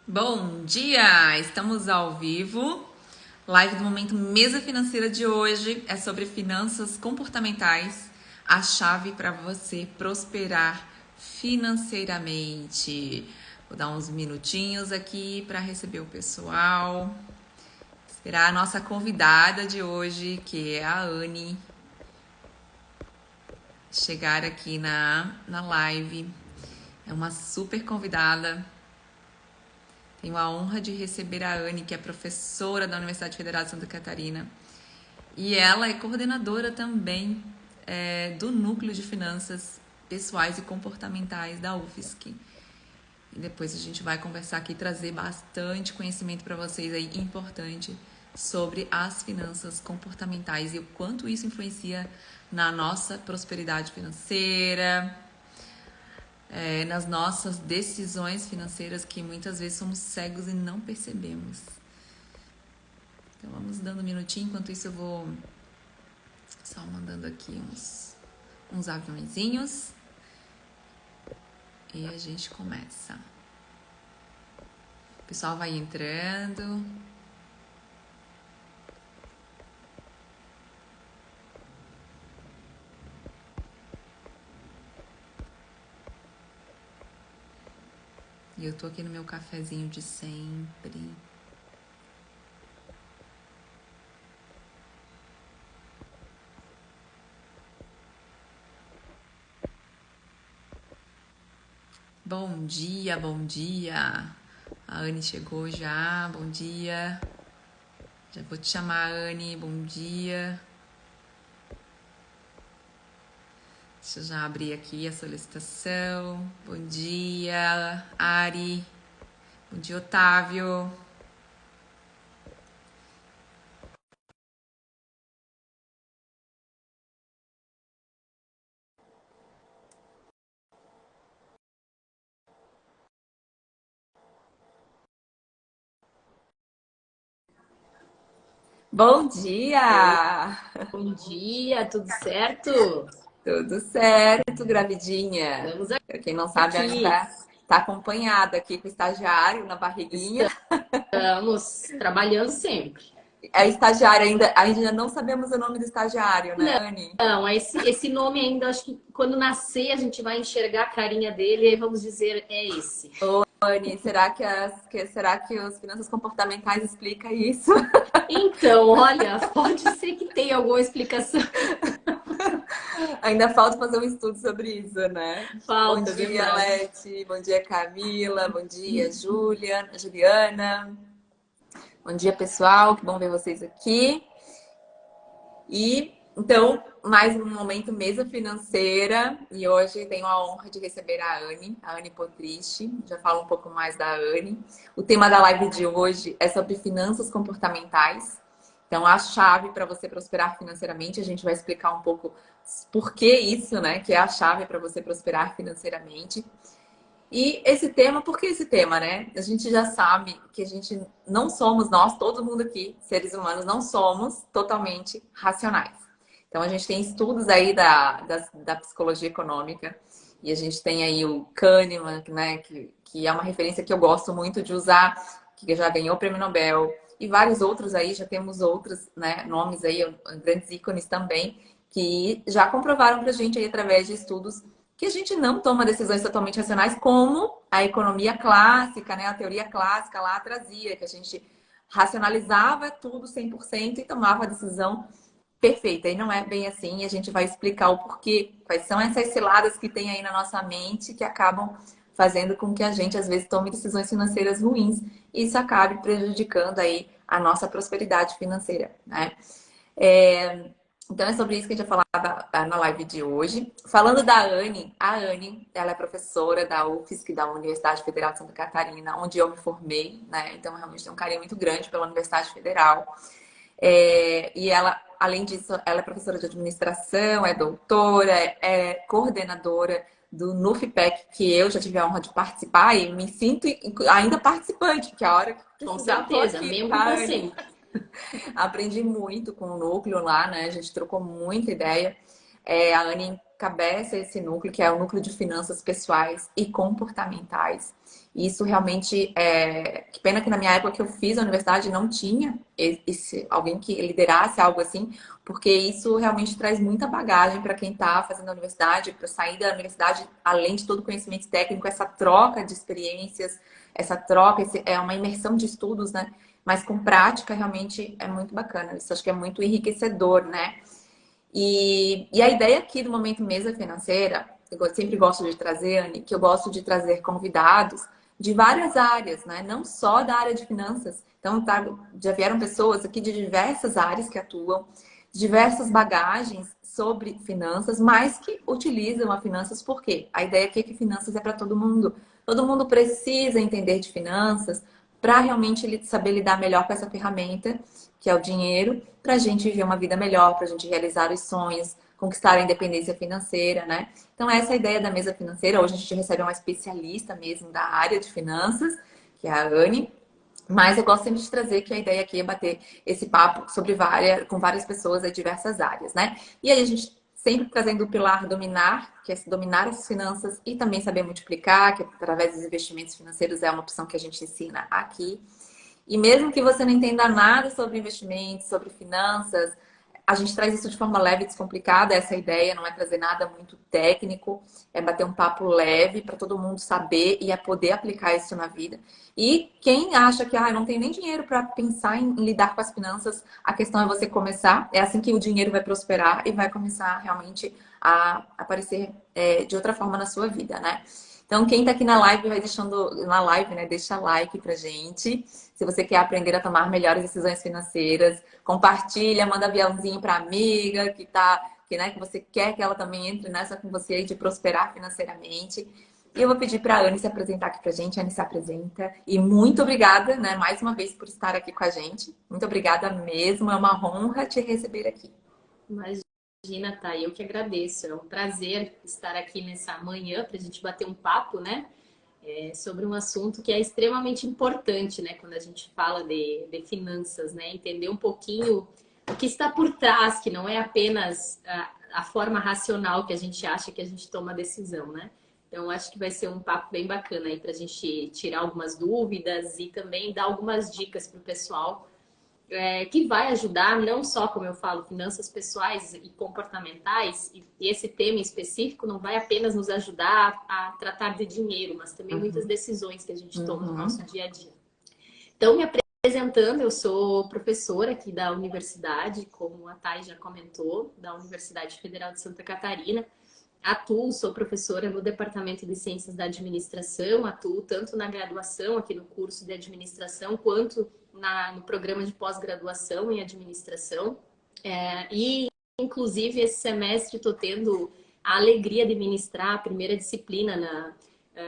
Bom dia! Estamos ao vivo. Live do Momento Mesa Financeira de hoje é sobre finanças comportamentais, a chave para você prosperar financeiramente. Vou dar uns minutinhos aqui para receber o pessoal. Esperar a nossa convidada de hoje, que é a Anne, chegar aqui na live. É uma super convidada. Tenho a honra de receber a Anne, que é professora da Universidade Federal de Santa Catarina. E ela é coordenadora também do Núcleo de Finanças Pessoais e Comportamentais da UFSC. E depois a gente vai conversar aqui e trazer bastante conhecimento para vocês aí, importante, sobre as finanças comportamentais e o quanto isso influencia na nossa prosperidade financeira, nas nossas decisões financeiras, que muitas vezes somos cegos e não percebemos. Então vamos dando um minutinho, enquanto isso eu vou só mandando aqui uns aviãozinhos e a gente começa. O pessoal vai entrando. E eu tô aqui no meu cafezinho de sempre. Bom dia, bom dia. A Anne chegou já, bom dia. Já vou te chamar, Anne, bom dia. Deixa eu já abrir aqui a solicitação. Bom dia, Ari. Bom dia, Otávio. Bom Oi, dia! bom dia, tudo certo? Tudo certo, gravidinha? Estamos Pra quem não sabe, a Anne aqui, tá acompanhada aqui com o estagiário na barriguinha. estamos trabalhando sempre. É estagiário ainda não sabemos o nome do estagiário, né, Anne? Não, esse nome ainda, acho que quando nascer a gente vai enxergar a carinha dele e vamos dizer, é esse. Ô, Anne, será que os finanças comportamentais explica isso? Então, olha, pode ser que tenha alguma explicação. Ainda falta fazer um estudo sobre isso, né? Bom Falta, dia, verdade. Leti. Bom dia, Camila. Bom dia, Juliana. Bom dia, pessoal. Que bom ver vocês aqui. E então, mais um momento mesa financeira. E hoje tenho a honra de receber a Anne Potrici. Já falo um pouco mais da Anne. O tema da live de hoje é sobre finanças comportamentais. Então, a chave para você prosperar financeiramente, a gente vai explicar um pouco por que isso, né? Que é a chave para você prosperar financeiramente. E esse tema, por que esse tema, né? A gente já sabe que a gente não somos, nós, todo mundo aqui, seres humanos, não somos totalmente racionais. Então, a gente tem estudos aí da psicologia econômica e a gente tem aí o Kahneman, né? Que é uma referência que eu gosto muito de usar, que já ganhou o Prêmio Nobel, e vários outros aí, já temos outros, né, nomes aí, grandes ícones também, que já comprovaram pra gente aí através de estudos que a gente não toma decisões totalmente racionais, como a economia clássica, né? A teoria clássica lá trazia, que a gente racionalizava tudo 100% e tomava a decisão perfeita. E não é bem assim, e a gente vai explicar o porquê, quais são essas ciladas que tem aí na nossa mente que acabam fazendo com que a gente, às vezes, tome decisões financeiras ruins e isso acabe prejudicando aí a nossa prosperidade financeira, né? É, então é sobre isso que a gente vai falar na live de hoje. Falando da Anne, a Anne, ela é professora da UFSC, da Universidade Federal de Santa Catarina, onde eu me formei, né? Então realmente tem um carinho muito grande pela Universidade Federal. E ela, além disso, ela é professora de administração, é doutora, é coordenadora do NUFPEC, que eu já tive a honra de participar e me sinto ainda participante, porque a hora que Com precisar, eu tô certeza, aqui, membro tá, para Anne? sempre. Aprendi muito com o núcleo lá, né? A gente trocou muita ideia. A Anne encabeça esse núcleo, que é o núcleo de finanças pessoais e comportamentais. E isso realmente que pena que na minha época que eu fiz a universidade não tinha alguém que liderasse algo assim, porque isso realmente traz muita bagagem para quem está fazendo a universidade, para sair da universidade, além de todo o conhecimento técnico, essa troca de experiências, essa troca, é uma imersão de estudos, né? Mas com prática realmente é muito bacana. Isso acho que é muito enriquecedor, né? E a ideia aqui do Momento Mesa Financeira, eu sempre gosto de trazer, Anne, que eu gosto de trazer convidados de várias áreas, né? Não só da área de finanças. Então, já vieram pessoas aqui de diversas áreas que atuam, diversas bagagens sobre finanças, mas que utilizam a finanças por quê? A ideia aqui é que finanças é para todo mundo. Todo mundo precisa entender de finanças para realmente saber lidar melhor com essa ferramenta, que é o dinheiro, para a gente viver uma vida melhor, para a gente realizar os sonhos, conquistar a independência financeira, né? Então, essa é a ideia da mesa financeira. Hoje a gente recebe uma especialista mesmo da área de finanças, que é a Anne. Mas eu gosto sempre de trazer que a ideia aqui é bater esse papo sobre com várias pessoas de diversas áreas, né? E aí a gente sempre trazendo o pilar dominar, que é dominar as finanças e também saber multiplicar, que através dos investimentos financeiros é uma opção que a gente ensina aqui. E mesmo que você não entenda nada sobre investimentos, sobre finanças, a gente traz isso de forma leve e descomplicada. Essa ideia não é trazer nada muito técnico, é bater um papo leve para todo mundo saber e poder aplicar isso na vida. E quem acha que eu não tenho nem dinheiro para pensar em lidar com as finanças, a questão é você começar. É assim que o dinheiro vai prosperar e vai começar realmente a aparecer de outra forma na sua vida, né? Então, quem está aqui na live vai deixando na live, né? Deixa like pra gente. Se você quer aprender a tomar melhores decisões financeiras, compartilha, manda aviãozinho para amiga que você quer que ela também entre nessa com você aí de prosperar financeiramente. E eu vou pedir para a Anne se apresentar aqui pra gente. A Anne se apresenta. E muito obrigada, né, mais uma vez por estar aqui com a gente. Muito obrigada mesmo. É uma honra te receber aqui. Imagina, tá? Eu que agradeço. É um prazer estar aqui nessa manhã para a gente bater um papo, né? Sobre um assunto que é extremamente importante, né? Quando a gente fala de finanças, né? Entender um pouquinho o que está por trás, que não é apenas a forma racional que a gente acha que a gente toma a decisão, né? Então, acho que vai ser um papo bem bacana aí para a gente tirar algumas dúvidas e também dar algumas dicas para o pessoal que vai ajudar, não só, como eu falo, finanças pessoais e comportamentais, e esse tema em específico não vai apenas nos ajudar a tratar de dinheiro, mas também muitas decisões que a gente toma no nosso dia a dia. Então, me apresentando, eu sou professora aqui da universidade, como a Thay já comentou, da Universidade Federal de Santa Catarina. Sou professora no Departamento de Ciências da Administração, atuo tanto na graduação, aqui no curso de administração, quanto no programa de pós-graduação em administração. Inclusive, esse semestre estou tendo a alegria de ministrar a primeira disciplina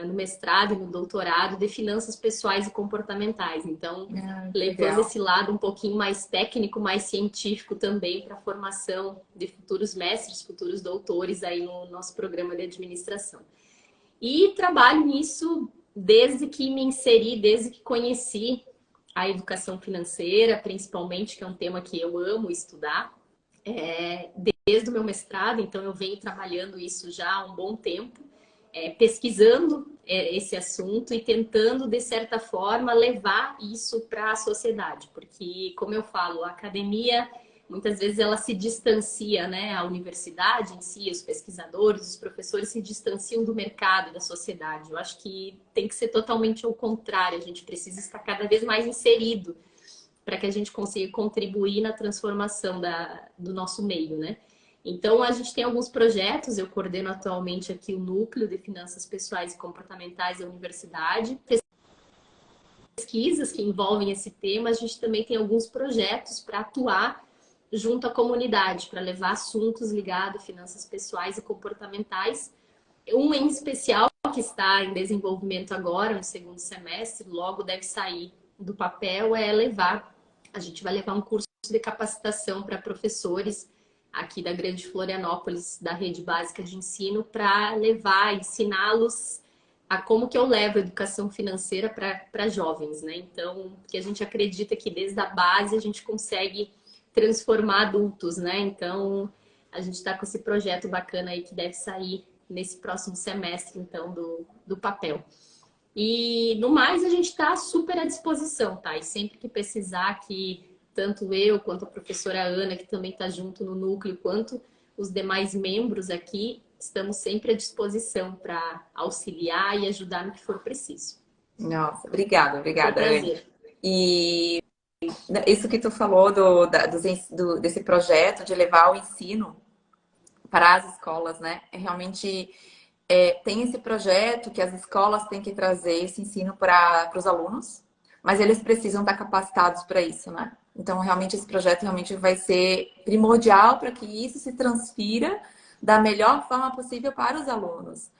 no mestrado e no doutorado de finanças pessoais e comportamentais. Então, levando esse lado um pouquinho mais técnico, mais científico também para a formação de futuros mestres, futuros doutores aí no nosso programa de administração. E trabalho nisso desde que me inseri, desde que conheci a educação financeira, principalmente, que é um tema que eu amo estudar, desde o meu mestrado. Então, eu venho trabalhando isso já há um bom tempo, pesquisando esse assunto e tentando, de certa forma, levar isso para a sociedade. Porque, como eu falo, a academia, muitas vezes, ela se distancia, né? A universidade em si, os pesquisadores, os professores se distanciam do mercado, da sociedade. Eu acho que tem que ser totalmente ao contrário. A gente precisa estar cada vez mais inserido para que a gente consiga contribuir na transformação do nosso meio, né? Então, a gente tem alguns projetos, eu coordeno atualmente aqui o Núcleo de Finanças Pessoais e Comportamentais da Universidade. Pesquisas que envolvem esse tema, a gente também tem alguns projetos para atuar junto à comunidade, para levar assuntos ligados a finanças pessoais e comportamentais. Um em especial que está em desenvolvimento agora, no segundo semestre, logo deve sair do papel, a gente vai levar um curso de capacitação para professores aqui da Grande Florianópolis, da rede básica de ensino, para ensiná-los a como que eu levo a educação financeira para jovens, né? Então, que a gente acredita que desde a base a gente consegue transformar adultos, né? Então, a gente está com esse projeto bacana aí que deve sair nesse próximo semestre, então, do papel. E no mais, a gente está super à disposição, tá? E sempre que precisar, que tanto eu quanto a professora Ana, que também está junto no núcleo, quanto os demais membros aqui, estamos sempre à disposição para auxiliar e ajudar no que for preciso. Nossa, obrigada, Foi um obrigada, Anne. prazer. E isso que tu falou desse projeto de levar o ensino para as escolas, né? Realmente tem esse projeto que as escolas têm que trazer esse ensino para os alunos, mas eles precisam estar capacitados para isso, né? Então, realmente, esse projeto realmente vai ser primordial para que isso se transfira da melhor forma possível para os alunos.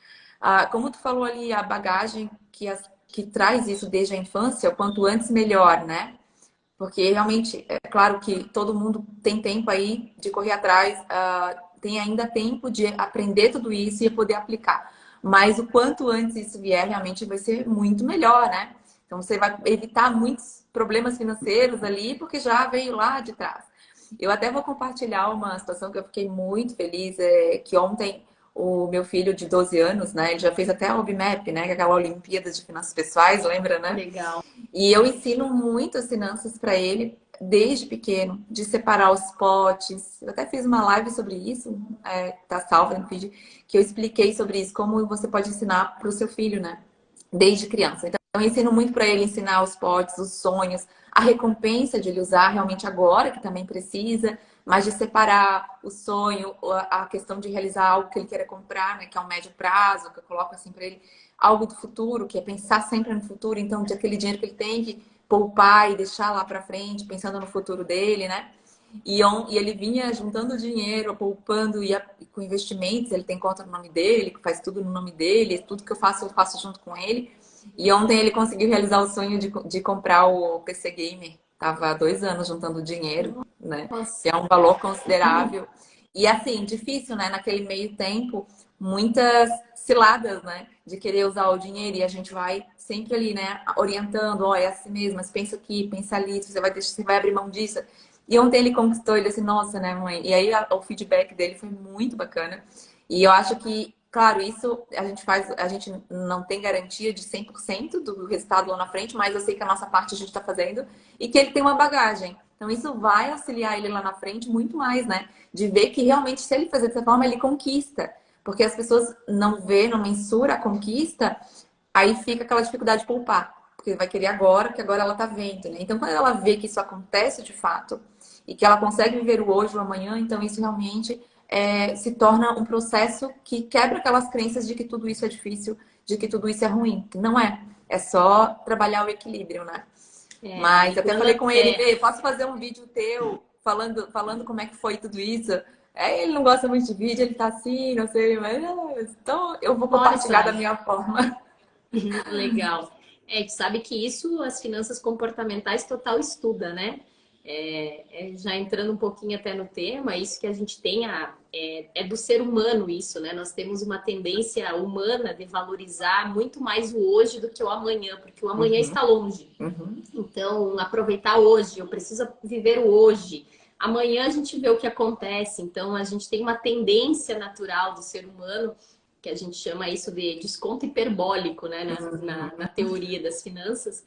Como tu falou ali, a bagagem que traz isso desde a infância, o quanto antes melhor, né? Porque realmente, é claro que todo mundo tem tempo aí de correr atrás, tem ainda tempo de aprender tudo isso e poder aplicar. Mas o quanto antes isso vier, realmente vai ser muito melhor, né? Então você vai evitar muitos problemas financeiros ali, porque já veio lá de trás. Eu até vou compartilhar uma situação que eu fiquei muito feliz, que ontem o meu filho de 12 anos, né, ele já fez até a OBMAP, né, que é aquela Olimpíada de Finanças Pessoais, lembra, né? Legal. E eu ensino muito as finanças para ele desde pequeno, de separar os potes. Eu até fiz uma live sobre isso, tá salva no vídeo, que eu expliquei sobre isso, como você pode ensinar para o seu filho, né? Desde criança. Então, eu ensino muito para ele ensinar os potes, os sonhos, a recompensa de ele usar realmente agora, que também precisa, mas de separar o sonho, a questão de realizar algo que ele queira comprar, né? Que é um médio prazo, que eu coloco assim para ele algo do futuro, que é pensar sempre no futuro, então, de aquele dinheiro que ele tem que poupar e deixar lá para frente, pensando no futuro dele, né? E ele vinha juntando dinheiro, poupando e com investimentos, ele tem conta no nome dele, ele faz tudo no nome dele, tudo que eu faço junto com ele. E ontem ele conseguiu realizar o sonho de comprar o PC Gamer. Tava há 2 anos juntando dinheiro, né? Que Nossa. é um valor considerável. E assim, difícil, né? Naquele meio tempo, muitas ciladas, né? De querer usar o dinheiro e a gente vai sempre ali, né? Orientando, ó, é assim mesmo, mas pensa aqui, pensa ali, você vai abrir mão disso. E ontem ele conquistou, ele disse, nossa, né, mãe? E aí o feedback dele foi muito bacana. E eu acho que, claro, isso a gente não tem garantia de 100% do resultado lá na frente, mas eu sei que a nossa parte a gente está fazendo e que ele tem uma bagagem. Então, isso vai auxiliar ele lá na frente muito mais, né? De ver que realmente, se ele fazer dessa forma, ele conquista. Porque as pessoas não vê, não mensura a conquista, aí fica aquela dificuldade de poupar. Porque vai querer agora, que agora ela tá vendo, né? Então, quando ela vê que isso acontece de fato e que ela consegue viver o hoje, o amanhã, então isso realmente se torna um processo que quebra aquelas crenças de que tudo isso é difícil, de que tudo isso é ruim. Não é. É só trabalhar o equilíbrio, né? Mas até falei com ele, posso fazer um vídeo teu falando como é que foi tudo isso? Ele não gosta muito de vídeo, ele tá assim, não sei, mas então eu vou compartilhar da Pode. minha forma. Legal. Tu sabe que isso as finanças comportamentais total estuda, né? Já entrando um pouquinho até no tema, isso que a gente tem é do ser humano isso, né? Nós temos uma tendência humana de valorizar muito mais o hoje do que o amanhã, porque o amanhã Uhum, está longe. uhum. Então, aproveitar hoje, eu preciso viver o hoje. Amanhã a gente vê o que acontece. Então, a gente tem uma tendência natural do ser humano, que a gente chama isso de desconto hiperbólico, né, na teoria das finanças,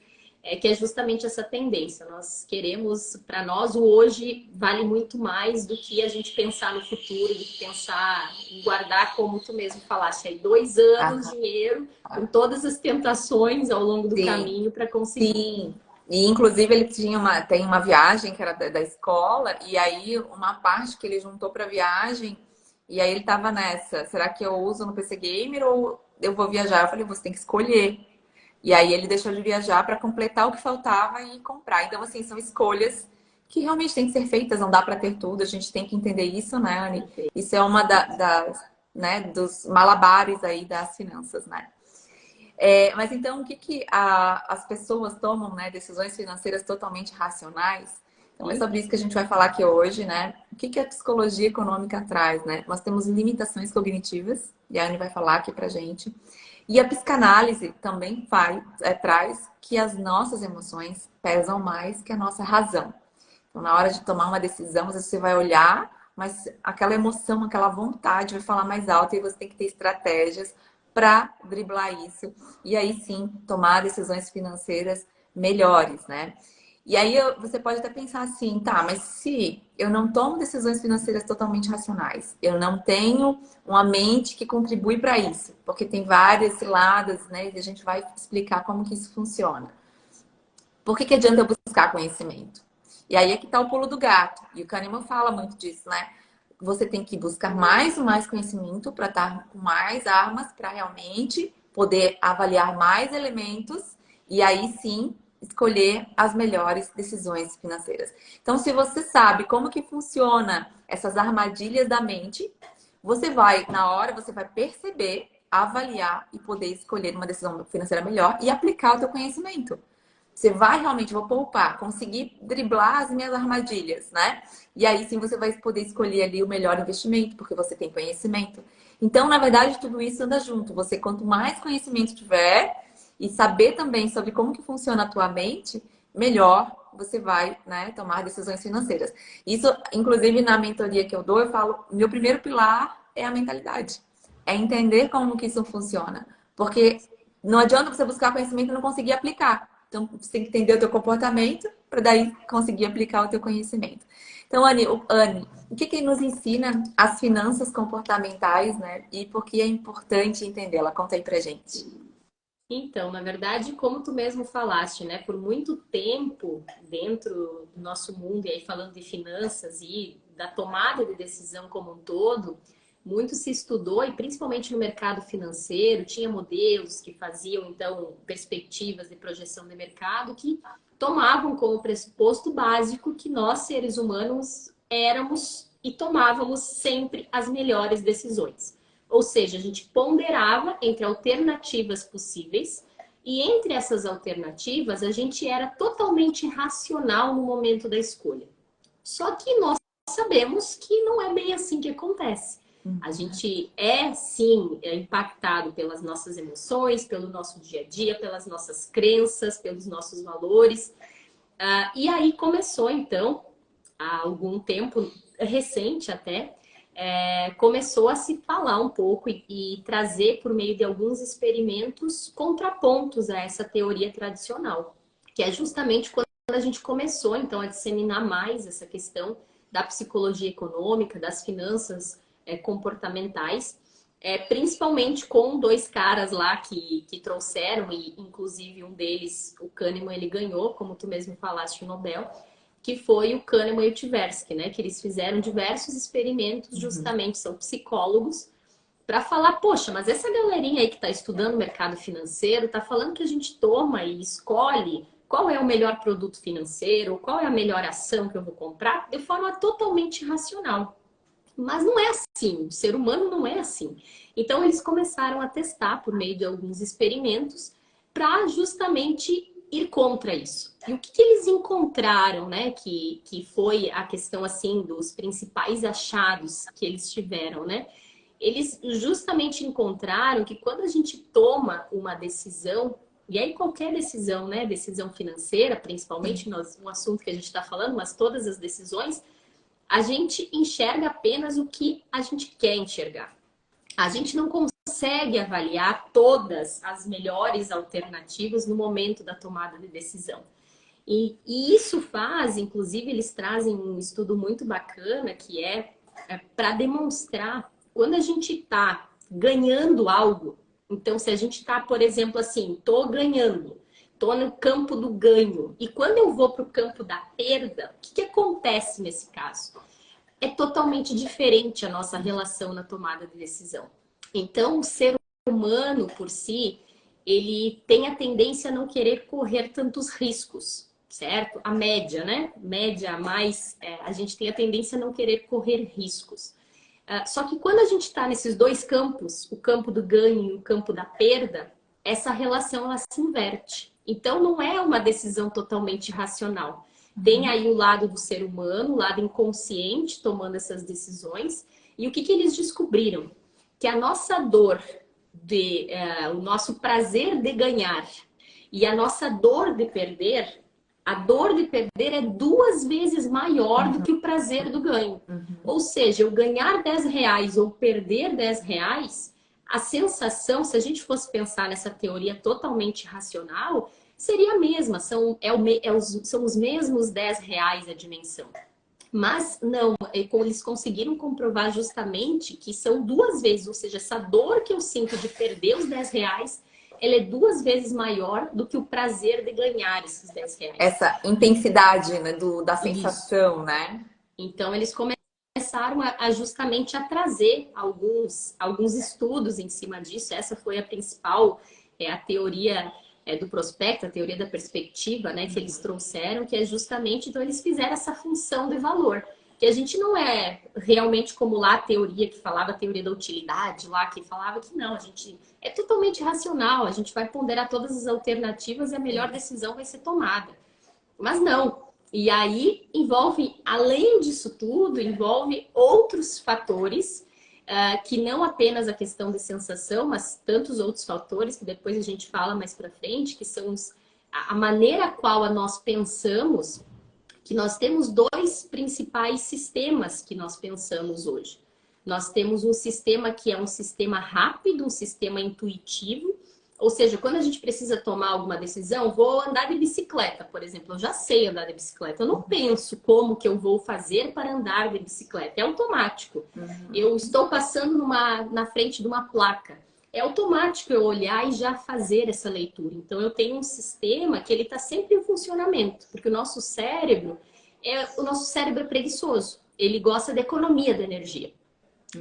que é justamente essa tendência. Nós queremos, para nós, o hoje vale muito mais do que a gente pensar no futuro, do que pensar em guardar, como tu mesmo falaste, aí 2 anos, Ah, dinheiro, com todas as tentações ao longo do sim, caminho para conseguir. sim. E inclusive ele tem uma viagem que era da escola, e aí uma parte que ele juntou para viagem, e aí ele tava nessa, será que eu uso no PC Gamer ou eu vou viajar? Eu falei, você tem que escolher. E aí ele deixou de viajar para completar o que faltava e comprar. Então, assim, são escolhas que realmente têm que ser feitas, não dá para ter tudo, a gente tem que entender isso, né, Anne? Isso é uma né, dos malabares aí das finanças, né? Mas então, o que as pessoas tomam, né, decisões financeiras totalmente racionais? Então, é sobre isso que a gente vai falar aqui hoje, né? O que a psicologia econômica traz, né? Nós temos limitações cognitivas, e a Anne vai falar aqui pra gente. E a psicanálise também traz que as nossas emoções pesam mais que a nossa razão. Então, na hora de tomar uma decisão, às vezes você vai olhar, mas aquela emoção, aquela vontade vai falar mais alto e você tem que ter estratégias para driblar isso e aí sim tomar decisões financeiras melhores, né? E aí você pode até pensar assim, tá, mas se eu não tomo decisões financeiras totalmente racionais, eu não tenho uma mente que contribui para isso, porque tem várias ciladas, né? E a gente vai explicar como que isso funciona. Por que adianta eu buscar conhecimento? E aí é que está o pulo do gato. E o Kahneman fala muito disso, né? Você tem que buscar mais e mais conhecimento para estar com mais armas para realmente poder avaliar mais elementos e aí sim escolher as melhores decisões financeiras. Então, se você sabe como que funciona essas armadilhas da mente, você vai, na hora, você vai perceber, avaliar e poder escolher uma decisão financeira melhor e aplicar o teu conhecimento. Você vai realmente, vou poupar, conseguir driblar as minhas armadilhas, né? E aí sim você vai poder escolher ali o melhor investimento, porque você tem conhecimento. Então, na verdade, tudo isso anda junto. Você, quanto mais conhecimento tiver e saber também sobre como que funciona a tua mente, melhor você vai, né, tomar decisões financeiras. Isso, inclusive, na mentoria que eu dou, eu falo, meu primeiro pilar é a mentalidade. É entender como que isso funciona. Porque não adianta você buscar conhecimento e não conseguir aplicar. Então, você tem que entender o teu comportamento para daí conseguir aplicar o teu conhecimento. Então, Anne, o que que nos ensina as finanças comportamentais, né? E por que é importante entendê-la? Conta aí pra gente. Então, na verdade, como tu mesmo falaste, né, por muito tempo dentro do nosso mundo, e aí falando de finanças e da tomada de decisão como um todo, muito se estudou, e principalmente no mercado financeiro, tinha modelos que faziam, então, perspectivas de projeção de mercado que tomavam como pressuposto básico que nós, seres humanos, éramos e tomávamos sempre as melhores decisões. Ou seja, a gente ponderava entre alternativas possíveis e entre essas alternativas a gente era totalmente racional no momento da escolha. Só que nós sabemos que não é bem assim que acontece. A gente é, sim, impactado pelas nossas emoções, pelo nosso dia a dia, pelas nossas crenças, pelos nossos valores. E aí começou, então, há algum tempo recente até, começou a se falar um pouco e trazer por meio de alguns experimentos contrapontos a essa teoria tradicional, que é justamente quando a gente começou então a disseminar mais essa questão da psicologia econômica, das finanças comportamentais, principalmente com dois caras lá que trouxeram, e inclusive um deles, o Kahneman, ele ganhou, como tu mesmo falaste, o Nobel, que foi o Kahneman e o Tversky, né? Que eles fizeram diversos experimentos, justamente são psicólogos, para falar, poxa, mas essa galerinha aí que está estudando o mercado financeiro está falando que a gente toma e escolhe qual é o melhor produto financeiro, qual é a melhor ação que eu vou comprar, de forma totalmente racional. Mas não é assim, o ser humano não é assim. Então eles começaram a testar por meio de alguns experimentos para justamente ir contra isso. E o que eles encontraram, né, que foi a questão assim dos principais achados que eles tiveram, né? Eles justamente encontraram que quando a gente toma uma decisão, e aí qualquer decisão, né, decisão financeira, principalmente um assunto que a gente está falando, mas todas as decisões, a gente enxerga apenas o que a gente quer enxergar. A gente não consegue avaliar todas as melhores alternativas no momento da tomada de decisão. E isso faz, inclusive, eles trazem um estudo muito bacana que para demonstrar quando a gente está ganhando algo. Então, se a gente está, por exemplo, assim, estou ganhando, estou no campo do ganho, e quando eu vou para o campo da perda, o que acontece nesse caso? É totalmente diferente a nossa relação na tomada de decisão. Então, o ser humano, por si, ele tem a tendência a não querer correr tantos riscos, certo? A média, né? Média mais, a gente tem a tendência a não querer correr riscos. Só que quando a gente está nesses dois campos, o campo do ganho e o campo da perda, essa relação ela se inverte. Então, não é uma decisão totalmente racional. Tem aí o lado do ser humano, o lado inconsciente tomando essas decisões. E o que eles descobriram? Que a nossa dor, o nosso prazer de ganhar e a nossa dor de perder, a dor de perder é 2 vezes maior do que o prazer do ganho. Ou seja, eu ganhar R$10 ou perder R$10, a sensação, se a gente fosse pensar nessa teoria totalmente racional, seria a mesma, são os mesmos R$ 10 a dimensão. Mas não, eles conseguiram comprovar justamente que são 2 vezes, ou seja, essa dor que eu sinto de perder os R$ 10, ela é 2 vezes maior do que o prazer de ganhar esses R$ 10. Essa intensidade, né, da sensação, isso, né? Então, eles começaram justamente a trazer alguns estudos em cima disso. Essa foi a principal, a teoria do prospecto, a teoria da perspectiva, né, que eles trouxeram, que é justamente, então eles fizeram essa função de valor, que a gente não é realmente como lá a teoria que falava, a teoria da utilidade, lá que falava que não, a gente é totalmente racional, a gente vai ponderar todas as alternativas e a melhor decisão vai ser tomada. Mas não. E aí envolve, além disso tudo, envolve outros fatores, que não apenas a questão de sensação, mas tantos outros fatores que depois a gente fala mais para frente, que são a maneira a qual nós pensamos, que nós temos 2 principais sistemas que nós pensamos hoje. Nós temos um sistema que é um sistema rápido, um sistema intuitivo, ou seja, quando a gente precisa tomar alguma decisão, vou andar de bicicleta, por exemplo, eu já sei andar de bicicleta, eu não penso como que eu vou fazer para andar de bicicleta, é automático. Eu estou passando na frente de uma placa, é automático eu olhar e já fazer essa leitura. Então, eu tenho um sistema que ele está sempre em funcionamento, porque o nosso cérebro é preguiçoso, ele gosta da economia da energia.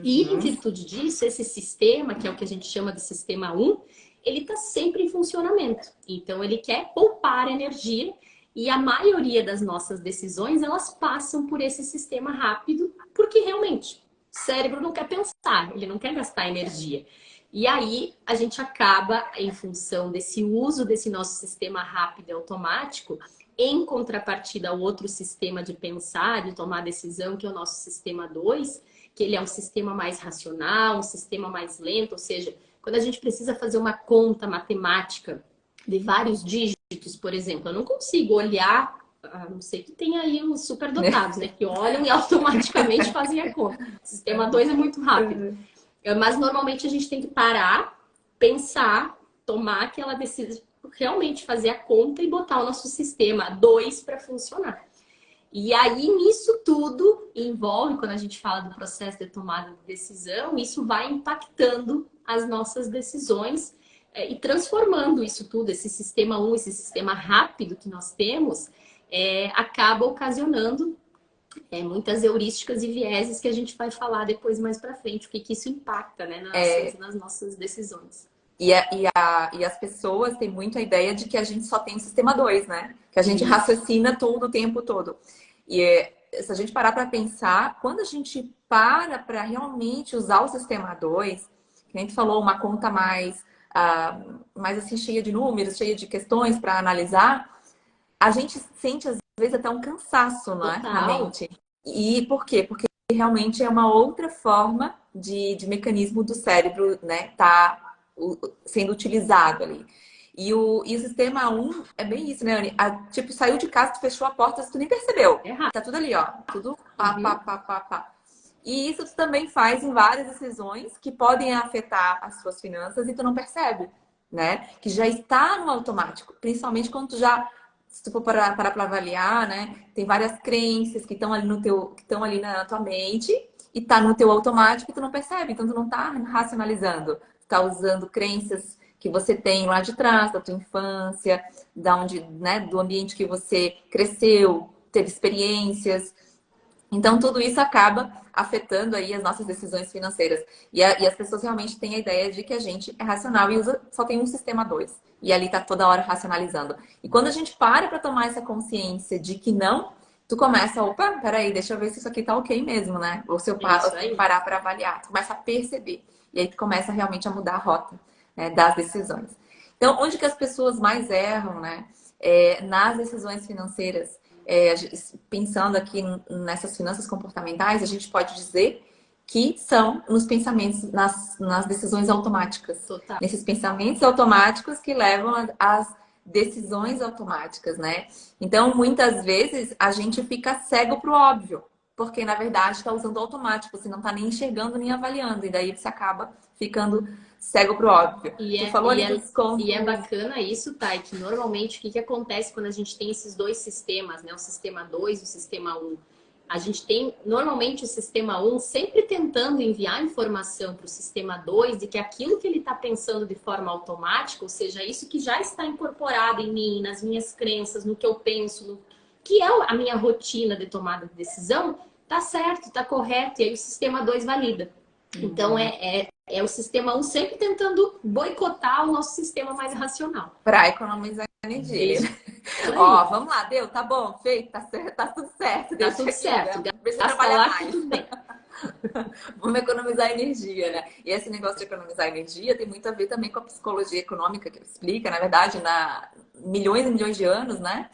E, em virtude disso, esse sistema, que é o que a gente chama de sistema 1, ele está sempre em funcionamento. Então, ele quer poupar energia e a maioria das nossas decisões, elas passam por esse sistema rápido, porque realmente o cérebro não quer pensar, ele não quer gastar energia. E aí, a gente acaba, em função desse uso desse nosso sistema rápido e automático, em contrapartida ao outro sistema de pensar, de tomar decisão, que é o nosso sistema 2, que ele é um sistema mais racional, um sistema mais lento, ou seja, quando a gente precisa fazer uma conta matemática de vários dígitos, por exemplo, eu não consigo olhar, a não sei que tem aí os superdotados, né? Que olham e automaticamente fazem a conta. O sistema 2 é muito rápido. Mas normalmente a gente tem que parar, pensar, tomar aquela decisão, realmente fazer a conta e botar o nosso sistema 2 para funcionar. E aí, nisso tudo, envolve, quando a gente fala do processo de tomada de decisão, isso vai impactando as nossas decisões e transformando isso tudo, esse sistema 1, esse sistema rápido que nós temos, acaba ocasionando muitas heurísticas e vieses que a gente vai falar depois mais pra frente, o que isso impacta, né, nas nossas decisões. E as pessoas têm muito a ideia de que a gente só tem o sistema 2, né? Que a gente raciocina todo o tempo todo. E se a gente parar para pensar, quando a gente para realmente usar o sistema 2, que a gente falou, uma conta mais assim, cheia de números, cheia de questões para analisar, a gente sente, às vezes, até um cansaço, né, na mente. E por quê? Porque realmente é uma outra forma de mecanismo do cérebro, né, tá sendo utilizado ali. E o sistema 1 é bem isso, né, Anny? Tipo, saiu de casa, tu fechou a porta, tu nem percebeu. Tá tudo ali, ó. Tudo pá. E isso tu também faz em várias decisões que podem afetar as suas finanças e tu não percebe, né? Que já está no automático. Principalmente quando se tu for parar para avaliar, né? Tem várias crenças que estão ali que estão ali na tua mente e tá no teu automático e tu não percebe. Então tu não tá racionalizando. Tu tá usando crenças que você tem lá de trás, da tua infância, né, do ambiente que você cresceu, teve experiências. Então, tudo isso acaba afetando aí as nossas decisões financeiras. E as pessoas realmente têm a ideia de que a gente é racional e só tem um sistema 2. E ali tá toda hora racionalizando. E quando a gente para tomar essa consciência de que não, tu começa, opa, peraí, deixa eu ver se isso aqui tá ok mesmo, né? Ou se eu parar para avaliar. Tu começa a perceber. E aí tu começa realmente a mudar a rota, né, das decisões. Então, onde que as pessoas mais erram, né? Nas decisões financeiras. Pensando aqui nessas finanças comportamentais, a gente pode dizer que são nos pensamentos, nas decisões automáticas. Total. Nesses pensamentos automáticos que levam às decisões automáticas, né? Então, muitas vezes, a gente fica cego pro óbvio. porque na verdade está usando automático, você não está nem enxergando nem avaliando, e daí você acaba ficando cego pro óbvio. Tu falou ali do desconto. E é bacana isso, Thay, que normalmente o que acontece quando a gente tem esses dois sistemas, né? O sistema 2 e o sistema 1. A gente tem, normalmente, o sistema 1 sempre tentando enviar informação para o sistema 2 de que aquilo que ele está pensando de forma automática, ou seja, isso que já está incorporado em mim, nas minhas crenças, no que eu penso, no que é a minha rotina de tomada de decisão, tá certo, tá correto, e aí o sistema 2 valida. Então, é o sistema 1 sempre tentando boicotar o nosso sistema mais racional. Para economizar energia. Ó, vamos lá, deu, tá bom, feito, tá certo, tá tudo certo. Tá tudo certo. Deixa eu trabalhar mais. Tudo bem. Vamos economizar energia, né? E esse negócio de economizar energia tem muito a ver também com a psicologia econômica, que explica, na verdade, milhões e milhões de anos, né?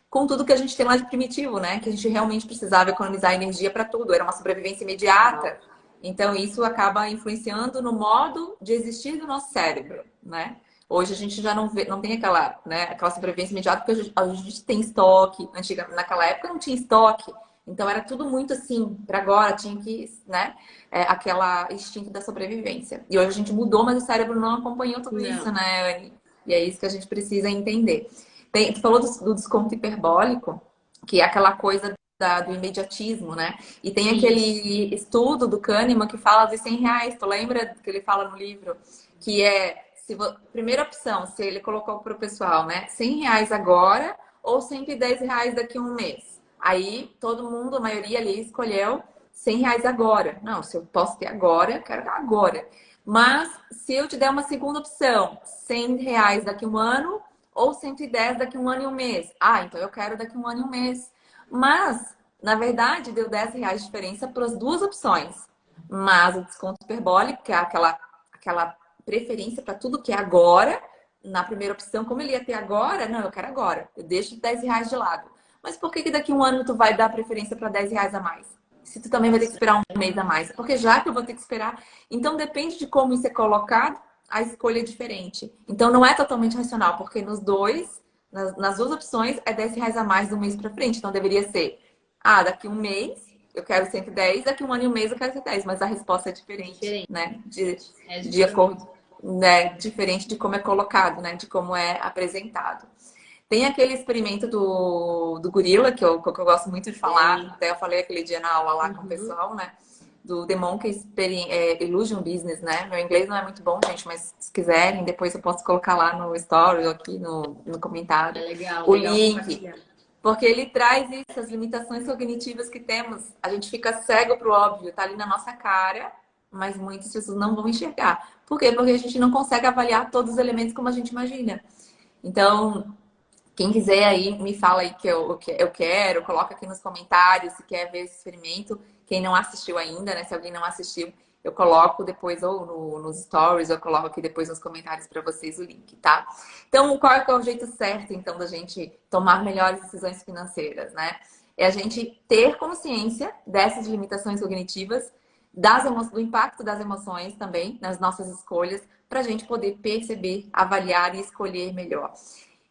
Com tudo que a gente tem lá de primitivo, né? Que a gente realmente precisava economizar energia para tudo. Era uma sobrevivência imediata. Então, isso acaba influenciando no modo de existir do nosso cérebro, né? Hoje a gente já não tem aquela, né, aquela sobrevivência imediata, porque a gente tem estoque. Naquela época não tinha estoque. Então, era tudo muito assim, para agora tinha que, né? Aquela instinto da sobrevivência. E hoje a gente mudou, mas o cérebro não acompanhou tudo isso, né, Anne? E é isso que a gente precisa entender. Tu falou do desconto hiperbólico, que é aquela coisa do imediatismo, né? E tem aquele estudo do Kahneman que fala de R$ 100. Tu lembra que ele fala no livro? Que é, primeira opção, se ele colocou para o pessoal, né? R$ 100 agora ou R$ 110 daqui a um mês. Aí todo mundo, a maioria ali, escolheu R$ 100 agora. Não, se eu posso ter agora, eu quero agora. Mas se eu te der uma segunda opção, R$ 100 daqui a um ano ou 110 daqui a um ano e um mês. Ah, então eu quero daqui a um ano e um mês. Mas, na verdade, deu R$ 10 de diferença para as duas opções. Mas o desconto hiperbólico, que é aquela preferência para tudo que é agora, na primeira opção, como ele ia ter agora, não, eu quero agora. Eu deixo R$ 10 de lado. Mas por que daqui a um ano tu vai dar preferência para R$ 10 a mais? Se tu também vai ter que esperar um mês a mais. Porque já que eu vou ter que esperar. Então, depende de como isso é colocado, a escolha é diferente. Então, não é totalmente racional, porque nas duas opções, é R$ 10 a mais do mês para frente. Então, deveria ser, daqui a um mês eu quero 110, daqui a um ano e um mês eu quero 110. Mas a resposta é diferente. Né? De acordo, né? Diferente de como é colocado, né? De como é apresentado. Tem aquele experimento do gorila, que eu gosto muito de falar. Até eu falei aquele dia na aula lá com o pessoal, né? Do The Monkey Illusion Business, né? Meu inglês não é muito bom, gente, mas se quiserem, depois eu posso colocar lá no story ou aqui no comentário. Legal, o link. Porque ele traz isso, as limitações cognitivas que temos. A gente fica cego pro óbvio, tá ali na nossa cara, mas muitas pessoas não vão enxergar. Por quê? Porque a gente não consegue avaliar todos os elementos como a gente imagina. Então, quem quiser aí, me fala aí que eu quero, coloca aqui nos comentários se quer ver esse experimento. Quem não assistiu ainda, né? Se alguém não assistiu, eu coloco depois ou nos stories, eu coloco aqui depois nos comentários para vocês o link, tá? Então, qual é o jeito certo, então, da gente tomar melhores decisões financeiras, né? É a gente ter consciência dessas limitações cognitivas, do impacto das emoções também nas nossas escolhas, para a gente poder perceber, avaliar e escolher melhor.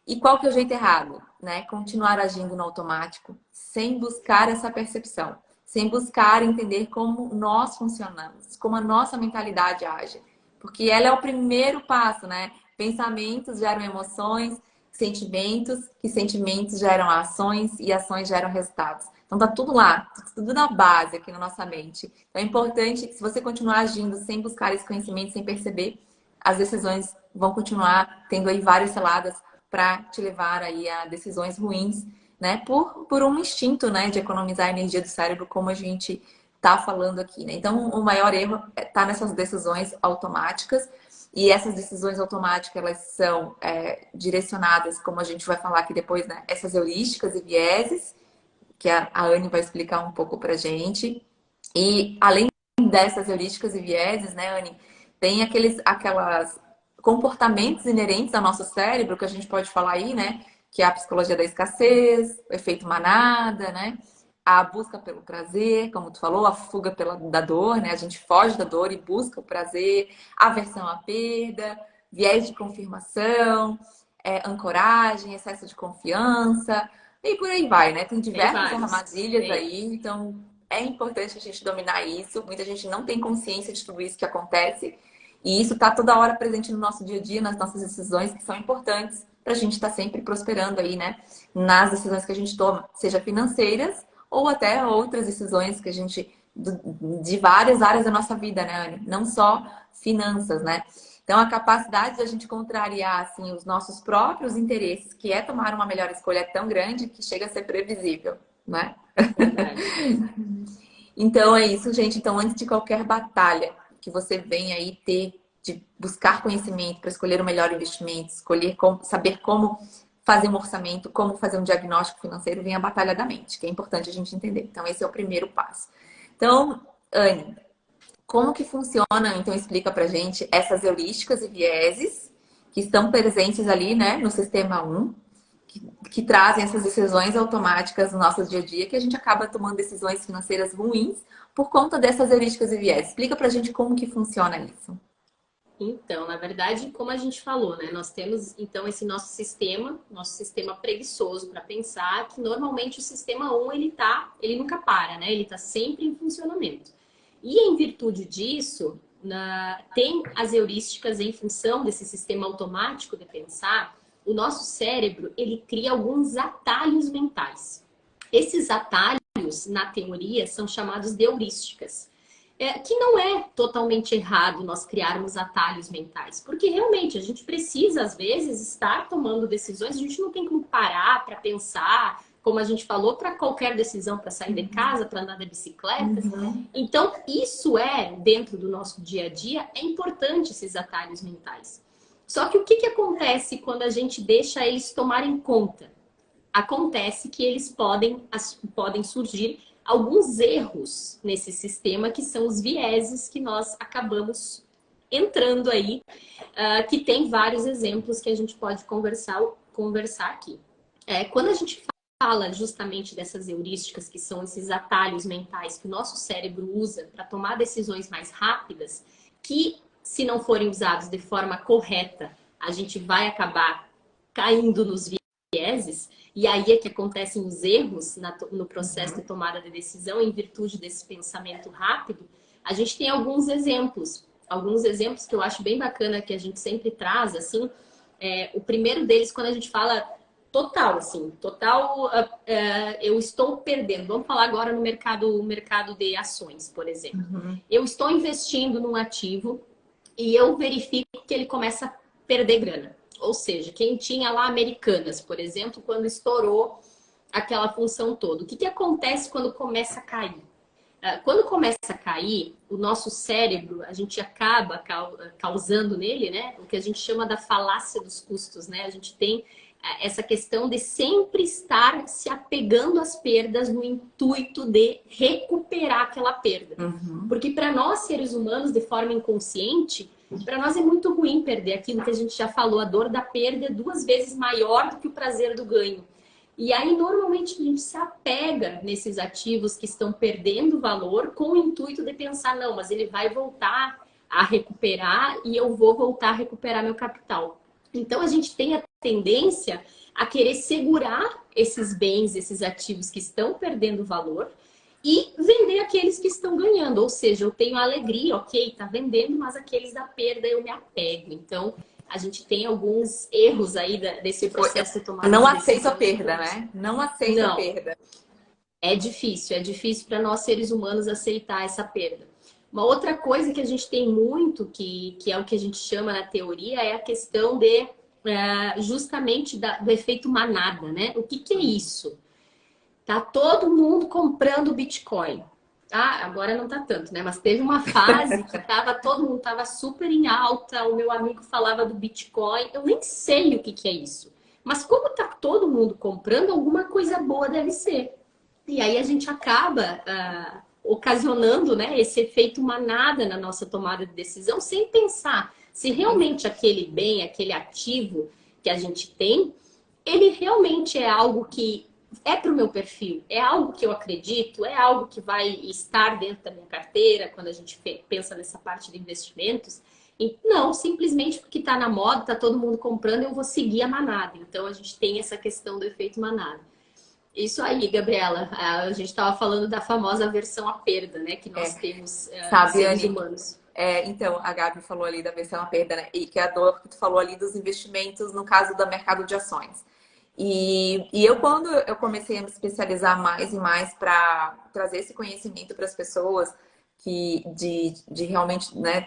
E qual que é o jeito errado? Né? Continuar agindo no automático, sem buscar essa percepção, sem buscar entender como nós funcionamos, como a nossa mentalidade age. Porque ela é o primeiro passo, né? Pensamentos geram emoções, que sentimentos geram ações e ações geram resultados. Então tá tudo lá, tudo na base aqui na nossa mente. Então é importante que se você continuar agindo sem buscar esse conhecimento, sem perceber, as decisões vão continuar tendo aí várias seladas para te levar aí a decisões ruins, né? Por um instinto, né? De economizar a energia do cérebro, como a gente tá falando aqui, né? Então, o maior erro tá nessas decisões automáticas. E essas decisões automáticas, elas são direcionadas, como a gente vai falar aqui depois, né? Essas heurísticas e vieses, que a Anne vai explicar um pouco pra gente. E além dessas heurísticas e vieses, né, Anne? Tem aquelas comportamentos inerentes ao nosso cérebro, que a gente pode falar aí, né? Que é a psicologia da escassez, o efeito manada, né? A busca pelo prazer, como tu falou, a fuga da dor, né? A gente foge da dor e busca o prazer, aversão à perda, viés de confirmação, ancoragem, excesso de confiança, e por aí vai, né? Tem diversas armadilhas aí, então é importante a gente dominar isso. Muita gente não tem consciência de tudo isso que acontece. E isso está toda hora presente no nosso dia a dia, nas nossas decisões, que são importantes para a gente estar sempre prosperando aí, né? Nas decisões que a gente toma, seja financeiras ou até outras decisões que a gente de várias áreas da nossa vida, né, Anne? Não só finanças, né? Então, a capacidade de a gente contrariar assim, os nossos próprios interesses, que é tomar uma melhor escolha, é tão grande que chega a ser previsível, né? Verdade. Então, é isso, gente. Então, antes de qualquer batalha que você venha aí ter, de buscar conhecimento para escolher o melhor investimento, escolher como, saber como fazer um orçamento, como fazer um diagnóstico financeiro, vem a batalha da mente, que é importante a gente entender. Então, esse é o primeiro passo. Então, Anne, como que funciona? Então, explica pra gente essas heurísticas e vieses que estão presentes ali, né, no sistema 1, que trazem essas decisões automáticas no nosso dia a dia, que a gente acaba tomando decisões financeiras ruins por conta dessas heurísticas e vieses. Explica pra gente como que funciona isso. Então, na verdade, como a gente falou, né? Nós temos então esse nosso sistema preguiçoso para pensar, que normalmente o sistema 1 ele nunca para, né? Ele está sempre em funcionamento. E em virtude disso, tem as heurísticas em função desse sistema automático de pensar, o nosso cérebro, ele cria alguns atalhos mentais. Esses atalhos, na teoria, são chamados de heurísticas. Que não é totalmente errado nós criarmos atalhos mentais, porque realmente a gente precisa, às vezes, estar tomando decisões, a gente não tem como parar para pensar, como a gente falou, para qualquer decisão, para sair de casa, para andar de bicicleta. Então, isso dentro do nosso dia a dia, é importante esses atalhos mentais. Só que o que acontece quando a gente deixa eles tomarem conta? Acontece que eles podem surgir alguns erros nesse sistema, que são os vieses que nós acabamos entrando aí, que tem vários exemplos que a gente pode conversar aqui. Quando a gente fala justamente dessas heurísticas, que são esses atalhos mentais que o nosso cérebro usa para tomar decisões mais rápidas, que se não forem usados de forma correta, a gente vai acabar caindo nos vieses, e aí é que acontecem os erros no processo de tomada de decisão em virtude desse pensamento rápido. A gente tem alguns exemplos que eu acho bem bacana, que a gente sempre traz, assim. O primeiro deles, quando a gente fala total, eu estou perdendo. Vamos falar agora no mercado de ações, por exemplo. Eu estou investindo num ativo e eu verifico que ele começa a perder grana. Ou seja, quem tinha lá Americanas, por exemplo, quando estourou aquela função toda. O que acontece quando começa a cair? Quando começa a cair, o nosso cérebro, a gente acaba causando nele, né, o que a gente chama da falácia dos custos, né? A gente tem essa questão de sempre estar se apegando às perdas no intuito de recuperar aquela perda. Porque para nós, seres humanos, de forma inconsciente, para nós é muito ruim perder aquilo que a gente já falou. A dor da perda é 2 vezes maior do que o prazer do ganho. E aí, normalmente, a gente se apega nesses ativos que estão perdendo valor com o intuito de pensar, não, mas ele vai voltar a recuperar e eu vou voltar a recuperar meu capital. Então, a gente tem a tendência a querer segurar esses bens, esses ativos que estão perdendo valor e vender aqueles que estão ganhando. Ou seja, eu tenho alegria, ok, tá vendendo, mas aqueles da perda eu me apego. Então, a gente tem alguns erros aí desse processo de tomada de decisão. Não aceito a perda, né? Não aceito a perda. É difícil para nós seres humanos aceitar essa perda. Uma outra coisa que a gente tem muito, que é o que a gente chama na teoria, é a questão de justamente do efeito manada, né? O que é isso? Tá todo mundo comprando Bitcoin. Agora não tá tanto, né? Mas teve uma fase que todo mundo tava super em alta, o meu amigo falava do Bitcoin, eu nem sei o que é isso. Mas como tá todo mundo comprando, alguma coisa boa deve ser. E aí a gente acaba ocasionando, né, esse efeito manada na nossa tomada de decisão, sem pensar se realmente aquele bem, aquele ativo que a gente tem, ele realmente é algo que é para o meu perfil, é algo que eu acredito, é algo que vai estar dentro da minha carteira quando a gente pensa nessa parte de investimentos. E não, simplesmente porque está na moda, está todo mundo comprando, eu vou seguir a manada. Então a gente tem essa questão do efeito manada. Isso aí, Gabriela. A gente estava falando da famosa aversão à perda, né? Que nós temos Sabe, seres Anne? humanos. Então, a Gabi falou ali da versão à perda, né? E que é a dor que tu falou ali dos investimentos, no caso do mercado de ações. E eu, quando eu comecei a me especializar mais e mais para trazer esse conhecimento para as pessoas, de realmente, né,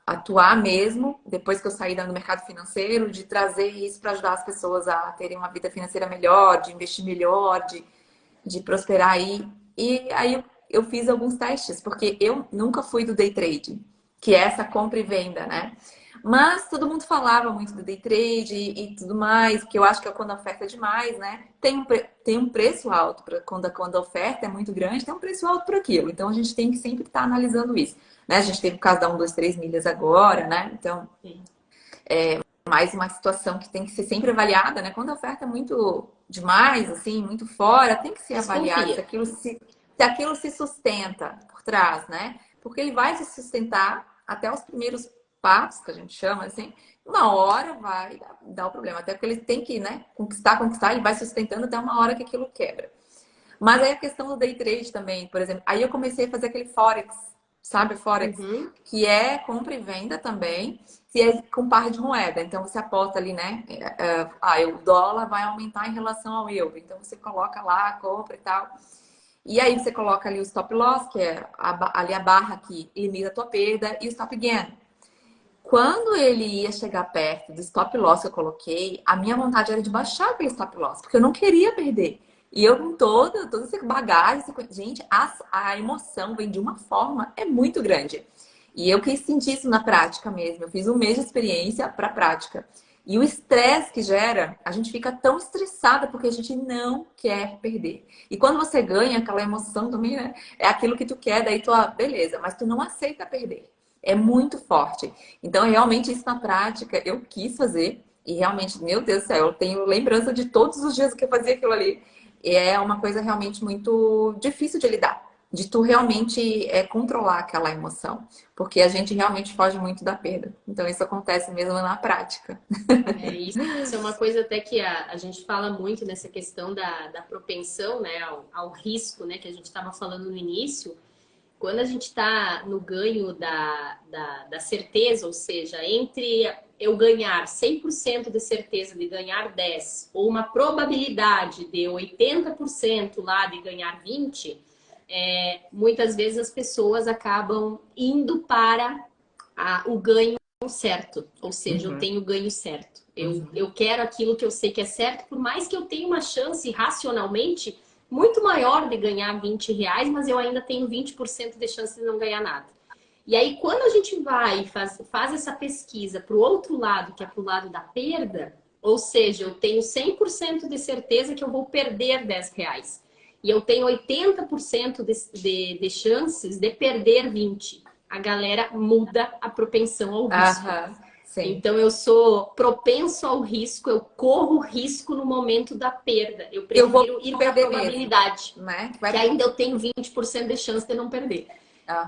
atuar mesmo, depois que eu saí do mercado financeiro, de trazer isso para ajudar as pessoas a terem uma vida financeira melhor, de investir melhor, de prosperar aí. E aí eu fiz alguns testes, porque eu nunca fui do day trade, que é essa compra e venda, né? Mas todo mundo falava muito do day trade e tudo mais, que eu acho que é quando a oferta é demais, né? Tem um preço alto, quando a oferta é muito grande, tem um preço alto para aquilo. Então a gente tem que sempre estar analisando isso. Né? A gente teve o caso da 1, 2, 3 milhas agora, né? Então, mais uma situação que tem que ser sempre avaliada, né? Quando a oferta é muito demais, assim, muito fora, tem que ser avaliado Desconfia. se aquilo se sustenta por trás, né? Porque ele vai se sustentar até os primeiros passos, que a gente chama assim, uma hora vai dar o problema. Até porque ele tem que, né, conquistar, ele vai sustentando até uma hora que aquilo quebra. Mas aí a questão do day trade também, por exemplo, aí eu comecei a fazer aquele Forex, sabe, Forex, Uhum. que é compra e venda também, se é com par de moeda. Então você aposta ali, né? O dólar vai aumentar em relação ao euro. Então você coloca lá, compra e tal. E aí você coloca ali o stop loss, que é ali a barra que limita a tua perda, e o stop gain. Quando ele ia chegar perto do stop loss que eu coloquei, a minha vontade era de baixar aquele stop loss, porque eu não queria perder. E eu com toda essa bagagem, gente, a emoção vem de uma forma, é muito grande. E eu quis sentir isso na prática mesmo. Eu fiz um mês de experiência para prática. E o estresse que gera, a gente fica tão estressada porque a gente não quer perder. E quando você ganha, aquela emoção também, né? É aquilo que tu quer, daí tu, beleza, mas tu não aceita perder. É muito forte. Então, realmente, isso na prática, eu quis fazer. E realmente, meu Deus do céu, eu tenho lembrança de todos os dias que eu fazia aquilo ali. E é uma coisa realmente muito difícil de lidar. De tu realmente controlar aquela emoção. Porque a gente realmente foge muito da perda. Então, isso acontece mesmo na prática. Isso é uma coisa até que a gente fala muito nessa questão da propensão, né, ao risco, né, que a gente estava falando no início. Quando a gente está no ganho da certeza, ou seja, entre eu ganhar 100% de certeza de ganhar 10 ou uma probabilidade de 80% lá de ganhar 20, muitas vezes as pessoas acabam indo para o ganho certo, ou seja, eu Uhum, tenho o ganho certo. uhum. Eu quero aquilo que eu sei que é certo, por mais que eu tenha uma chance racionalmente muito maior de ganhar R$ 20, mas eu ainda tenho 20% de chance de não ganhar nada. E aí, quando a gente vai e faz essa pesquisa para o outro lado, que é para o lado da perda, ou seja, eu tenho 100% de certeza que eu vou perder R$ 10. E eu tenho 80% de chances de perder 20. A galera muda a propensão ao risco. Aham, sim. Então, eu sou propenso ao risco, eu corro risco no momento da perda. Eu Eu vou prefiro ir para a perder mesmo, probabilidade, né? Que que vai... ainda eu tenho 20% de chance de não perder.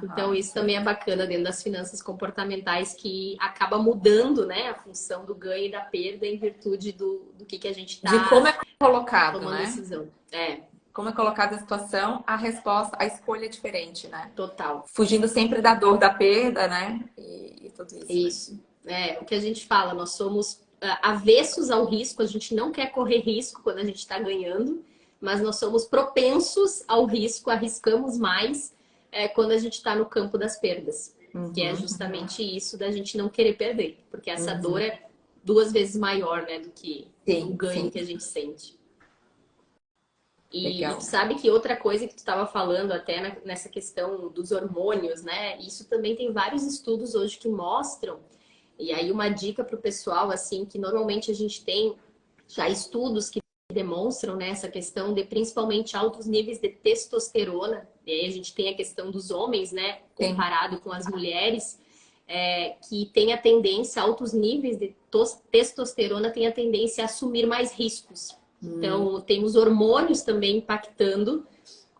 Então, Aham, isso também é bacana dentro das finanças comportamentais, que acaba mudando, né, a função do ganho e da perda em virtude do que a gente de está como é colocado, tomando né? decisão. Como é colocada a situação, a resposta, a escolha é diferente, né? Total. Fugindo sempre da dor da perda, né? E tudo isso, né? Isso. O que a gente fala, nós somos avessos ao risco, a gente não quer correr risco quando a gente está ganhando, mas nós somos propensos ao risco, arriscamos mais quando a gente está no campo das perdas, que é Uhum, justamente isso da gente não querer perder, porque essa dor uhum. é 2 vezes maior, né, do que o Sim, ganho sim. que a gente sente. E tu Legal. sabe que outra coisa que tu estava falando até nessa questão dos hormônios, né? Isso também tem vários estudos hoje que mostram. E aí uma dica para o pessoal, assim, que normalmente a gente tem já estudos que demonstram, né, essa questão de principalmente altos níveis de testosterona. E aí a gente tem a questão dos homens, né, Sim. comparado com as mulheres, que tem a tendência, altos níveis de testosterona tem a tendência a assumir mais riscos. Então, tem os hormônios também impactando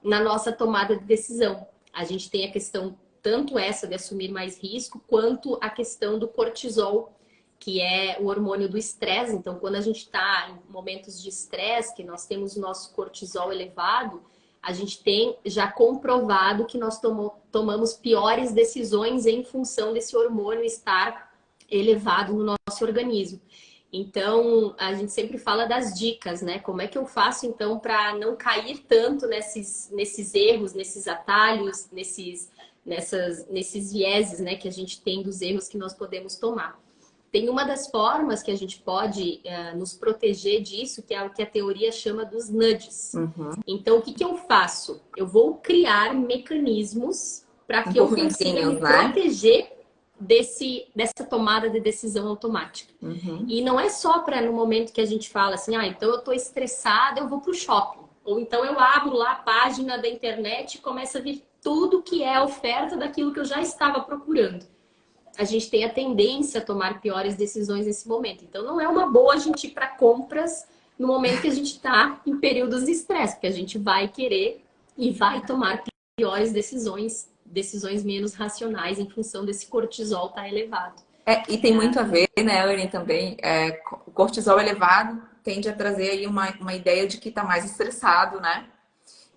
na nossa tomada de decisão. A gente tem a questão tanto essa de assumir mais risco, quanto a questão do cortisol, que é o hormônio do estresse. Então, quando a gente está em momentos de estresse, que nós temos o nosso cortisol elevado, a gente tem já comprovado que nós tomamos piores decisões em função desse hormônio estar elevado no nosso organismo. Então, a gente sempre fala das dicas, né? Como é que eu faço, então, para não cair tanto nesses erros, nesses atalhos, nesses vieses, né, que a gente tem dos erros que nós podemos tomar. Tem uma das formas que a gente pode nos proteger disso, que é o que a teoria chama dos nudges. Então, o que, que eu faço? Eu vou criar mecanismos para que eu consiga me proteger dessa tomada de decisão automática. E não é só para no momento que a gente fala assim, então eu estou estressada, eu vou para o shopping. Ou então eu abro lá a página da internet e começa a vir tudo que é oferta daquilo que eu já estava procurando. A gente tem a tendência a tomar piores decisões nesse momento. Então, não é uma boa a gente ir para compras no momento que a gente está em períodos de estresse, porque a gente vai querer e vai tomar piores decisões menos racionais em função desse cortisol estar elevado. E tem muito a ver, né, Anne, também. O cortisol elevado tende a trazer aí uma ideia de que está mais estressado, né?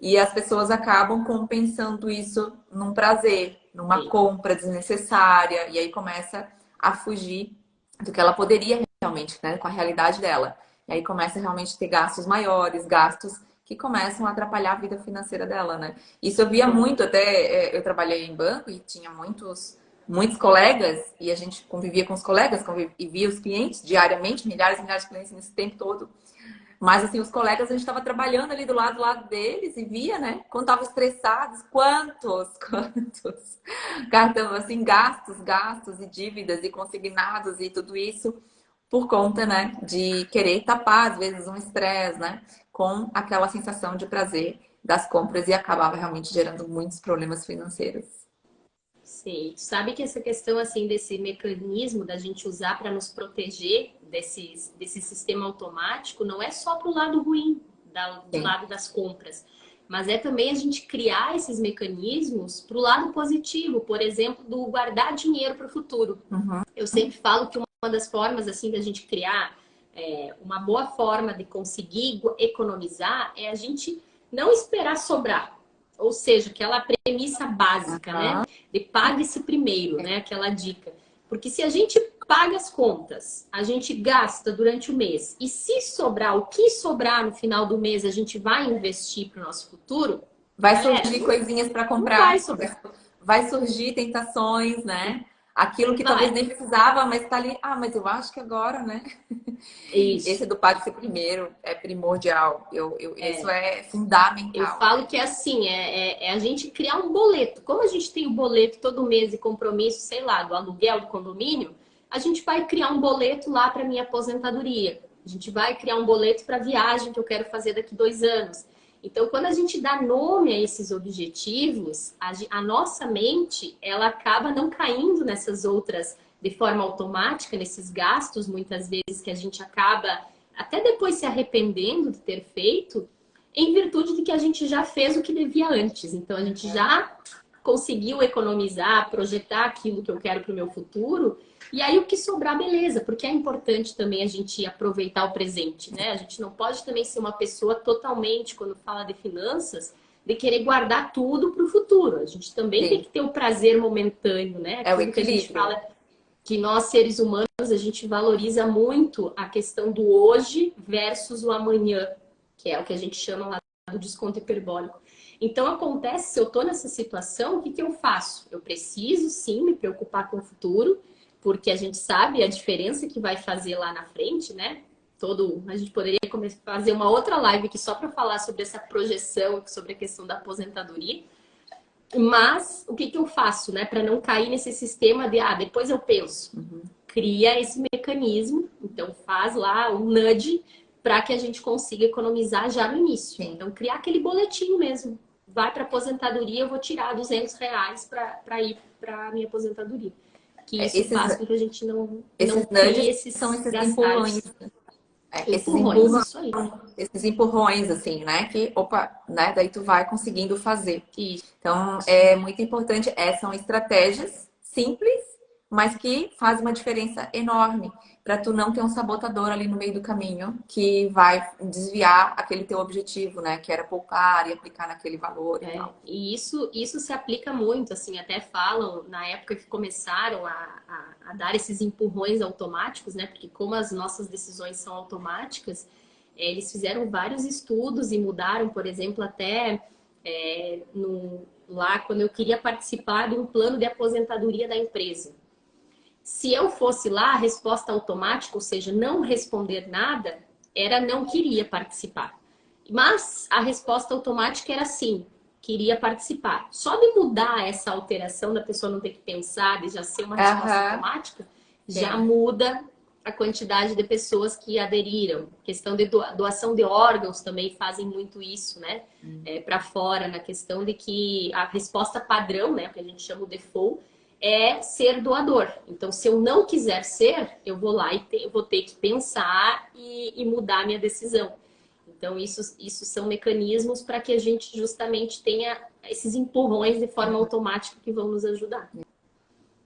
E as pessoas acabam compensando isso num prazer, numa compra desnecessária, e aí começa a fugir do que ela poderia realmente, né, com a realidade dela. E aí começa realmente a ter gastos maiores, gastos que começam a atrapalhar a vida financeira dela, né? Isso eu via muito, até eu trabalhei em banco e tinha muitos colegas, e a gente convivia com os colegas, e via os clientes diariamente, milhares e milhares de clientes nesse tempo todo. Mas, assim, os colegas, a gente estava trabalhando ali do lado deles e via, né? Quando estavam estressados, quantos cartão, assim, gastos e dívidas e consignados e tudo isso por conta, né? De querer tapar, às vezes, um estresse, né? Com aquela sensação de prazer das compras e acabava realmente gerando muitos problemas financeiros. Sim, sabe que essa questão assim desse mecanismo da gente usar para nos proteger desse sistema automático não é só para o lado ruim, do lado das compras, mas é também a gente criar esses mecanismos para o lado positivo, por exemplo, do guardar dinheiro para o futuro. Eu sempre falo que uma das formas assim da gente criar uma boa forma de conseguir economizar é a gente não esperar sobrar. Ou seja, aquela premissa básica, né? De pague-se primeiro, né? Aquela dica. Porque se a gente paga as contas, a gente gasta durante o mês, e se sobrar, o que sobrar no final do mês, a gente vai investir para o nosso futuro, vai surgir coisinhas para comprar. Vai sobrar. Vai surgir tentações, né? Aquilo que talvez nem precisava, mas tá ali. Mas eu acho que agora, né? Isso. Esse do pague-se primeiro é primordial. Isso é fundamental. Eu falo que é assim, a gente criar um boleto. Como a gente tem o boleto todo mês de compromisso, sei lá, do aluguel do condomínio, a gente vai criar um boleto lá para minha aposentadoria. A gente vai criar um boleto para a viagem que eu quero fazer daqui 2 anos. Então, quando a gente dá nome a esses objetivos, a nossa mente, ela acaba não caindo nessas outras de forma automática, nesses gastos, muitas vezes, que a gente acaba até depois se arrependendo de ter feito, em virtude de que a gente já fez o que devia antes. Então, a gente já conseguiu economizar, projetar aquilo que eu quero para o meu futuro. E aí, o que sobrar, beleza. Porque é importante também a gente aproveitar o presente, né? A gente não pode também ser uma pessoa totalmente, quando fala de finanças, de querer guardar tudo para o futuro. A gente também tem que ter o prazer momentâneo, né? Aquilo que a gente fala que nós, seres humanos, a gente valoriza muito a questão do hoje versus o amanhã, que é o que a gente chama lá do desconto hiperbólico. Então, acontece, se eu estou nessa situação, o que eu faço? Eu preciso, sim, me preocupar com o futuro, porque a gente sabe a diferença que vai fazer lá na frente, né? A gente poderia fazer uma outra live aqui só para falar sobre essa projeção, sobre a questão da aposentadoria. Mas, o que eu faço, né? Para não cair nesse sistema de, depois eu penso. Cria esse mecanismo, então faz lá um nudge para que a gente consiga economizar já no início. Então, criar aquele boletim mesmo. Vai para aposentadoria, eu vou tirar R$200 para ir para a minha aposentadoria. Que isso faz com que a gente não crie esses são esses empurrões. Esses empurrões, assim, né? Que, né? Daí tu vai conseguindo fazer. Isso. Então, é muito importante. São estratégias simples, mas que faz uma diferença enorme para tu não ter um sabotador ali no meio do caminho que vai desviar aquele teu objetivo, né? Que era poupar e aplicar naquele valor e tal. E isso se aplica muito, assim, até falam na época que começaram a dar esses empurrões automáticos, né? Porque como as nossas decisões são automáticas, eles fizeram vários estudos e mudaram, por exemplo, até lá quando eu queria participar de um plano de aposentadoria da empresa. Se eu fosse lá, a resposta automática, ou seja, não responder nada, era não queria participar. Mas a resposta automática era sim, queria participar. Só de mudar essa alteração da pessoa não ter que pensar, de já ser uma resposta automática, já muda a quantidade de pessoas que aderiram. Questão de doação de órgãos também fazem muito isso, né? Para fora, na questão de que a resposta padrão, né, que a gente chama o default, é ser doador. Então, se eu não quiser ser, eu vou lá e eu vou ter que pensar e mudar a minha decisão. Então, isso são mecanismos para que a gente justamente tenha esses empurrões de forma automática que vão nos ajudar.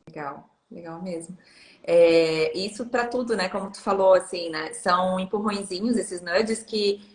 Legal, legal mesmo. Isso para tudo, né? Como tu falou, assim, né? São empurrõezinhos, esses nudges que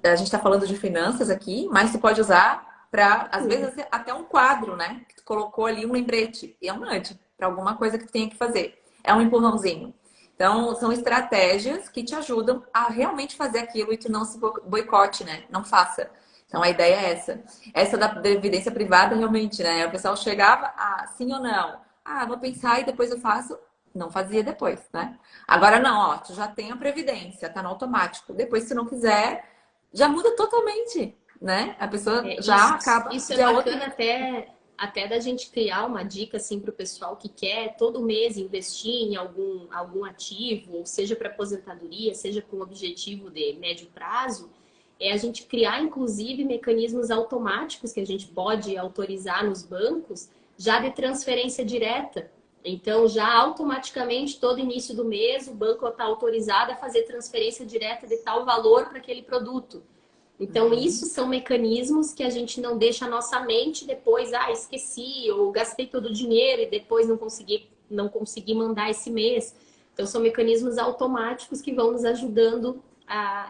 a gente está falando de finanças aqui, mas tu pode usar para, às vezes, até um quadro, né? Que tu colocou ali um lembrete. E é um nudge para alguma coisa que tu tenha que fazer. É um empurrãozinho. Então, são estratégias que te ajudam a realmente fazer aquilo e tu não se boicote, né? Não faça. Então, a ideia é essa. Essa da previdência privada, realmente, né? O pessoal chegava, sim ou não? Vou pensar e depois eu faço. Não fazia depois, né? Agora não, ó, tu já tem a previdência, tá no automático. Depois, se não quiser, já muda totalmente, né? A pessoa já acaba... Isso é bacana até da gente criar uma dica assim para o pessoal que quer todo mês investir em algum ativo, ou seja para aposentadoria, seja com objetivo de médio prazo, a gente criar inclusive mecanismos automáticos que a gente pode autorizar nos bancos já de transferência direta. Então, já automaticamente, todo início do mês, o banco está autorizado a fazer transferência direta de tal valor para aquele produto. Então, isso são mecanismos que a gente não deixa a nossa mente depois, esqueci, ou gastei todo o dinheiro e depois não consegui mandar esse mês. Então, são mecanismos automáticos que vão nos ajudando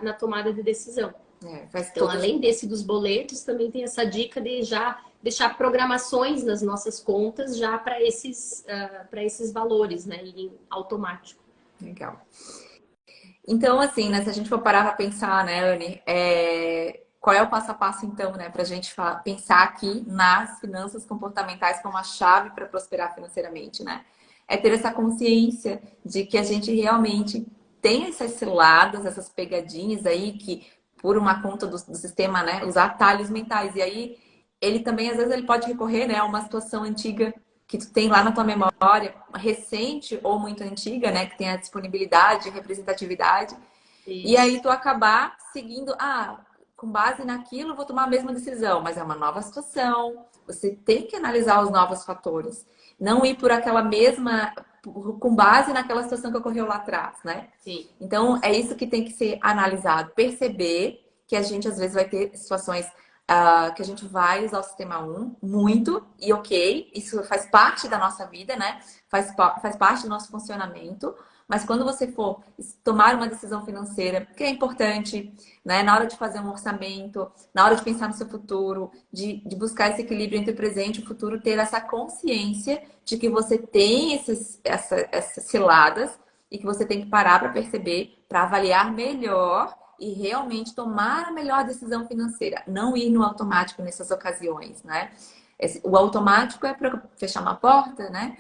na tomada de decisão. Então, além desse dos boletos, também tem essa dica de já deixar programações nas nossas contas já para esses valores, né, em automático. Legal. Então, assim, né, se a gente for parar para pensar, né, Anne, qual é o passo a passo, então, né, para a gente pensar aqui nas finanças comportamentais como a chave para prosperar financeiramente, né? É ter essa consciência de que a gente realmente tem essas ciladas, essas pegadinhas aí que, por uma conta do sistema, né, os atalhos mentais. E aí, ele também, às vezes, ele pode recorrer, né, a uma situação antiga que tu tem lá na tua memória, recente ou muito antiga, né? Que tem a disponibilidade, representatividade. Isso. E aí tu acabar seguindo, com base naquilo, vou tomar a mesma decisão, mas é uma nova situação. Você tem que analisar os novos fatores. Não ir por aquela mesma, com base naquela situação que ocorreu lá atrás, né? Sim. Então, é isso que tem que ser analisado. Perceber que a gente, às vezes, vai ter situações que a gente vai usar o sistema 1 muito, e ok, isso faz parte da nossa vida, né? Faz parte do nosso funcionamento, mas quando você for tomar uma decisão financeira, que é importante, né? Na hora de fazer um orçamento, na hora de pensar no seu futuro, de buscar esse equilíbrio entre o presente e o futuro, ter essa consciência de que você tem essas ciladas e que você tem que parar para perceber, para avaliar melhor e realmente tomar a melhor decisão financeira. Não ir no automático nessas ocasiões, né? O automático é para fechar uma porta, né?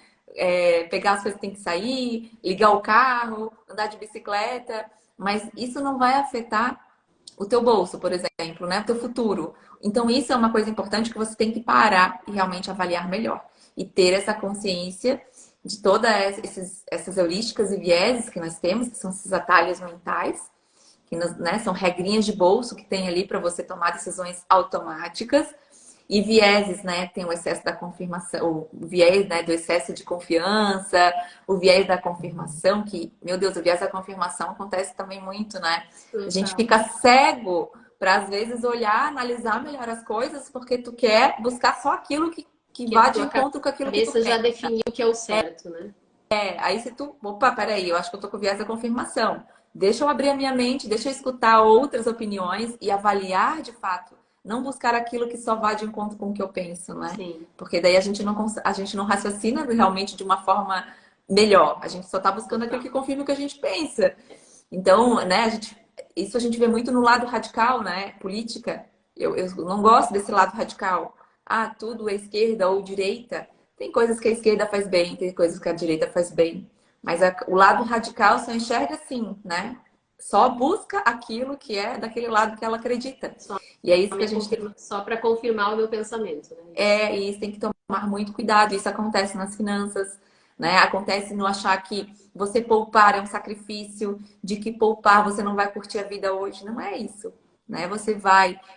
Pegar as coisas que tem que sair, ligar o carro, andar de bicicleta. Mas isso não vai afetar o teu bolso, por exemplo, né? O teu futuro. Então, isso é uma coisa importante que você tem que parar e realmente avaliar melhor. E ter essa consciência de todas essas heurísticas e vieses que nós temos, que são esses atalhos mentais, que, né, são regrinhas de bolso que tem ali para você tomar decisões automáticas, e vieses, né? Tem o excesso da confirmação, o viés, né, do excesso de confiança, o viés da confirmação, que, meu Deus, o viés da confirmação acontece também muito, né? A gente fica cego para, às vezes, olhar, analisar melhor as coisas, porque tu quer buscar só aquilo que vá de encontro com aquilo que tu quer. A cabeça já quer. definiu o que é o certo, né? Aí se tu, opa, peraí, eu acho que eu tô com viés da confirmação. Deixa eu abrir a minha mente, deixa eu escutar outras opiniões e avaliar de fato. Não buscar aquilo que só vá de encontro com o que eu penso, né? Sim. Porque daí a gente não raciocina realmente de uma forma melhor. A gente só tá buscando aquilo que confirma o que a gente pensa. Então, né, isso a gente vê muito no lado radical, né? Política. Eu não gosto desse lado radical. Ah, tudo é esquerda ou direita. Tem coisas que a esquerda faz bem, tem coisas que a direita faz bem. Mas o lado radical só enxerga assim, né? Só busca aquilo que é daquele lado que ela acredita. Só, E é isso que a gente tem. só para confirmar o meu pensamento, né? E isso tem que tomar muito cuidado. Isso acontece nas finanças, né? Acontece no achar que você poupar é um sacrifício, de que poupar você não vai curtir a vida hoje. Não é isso, né?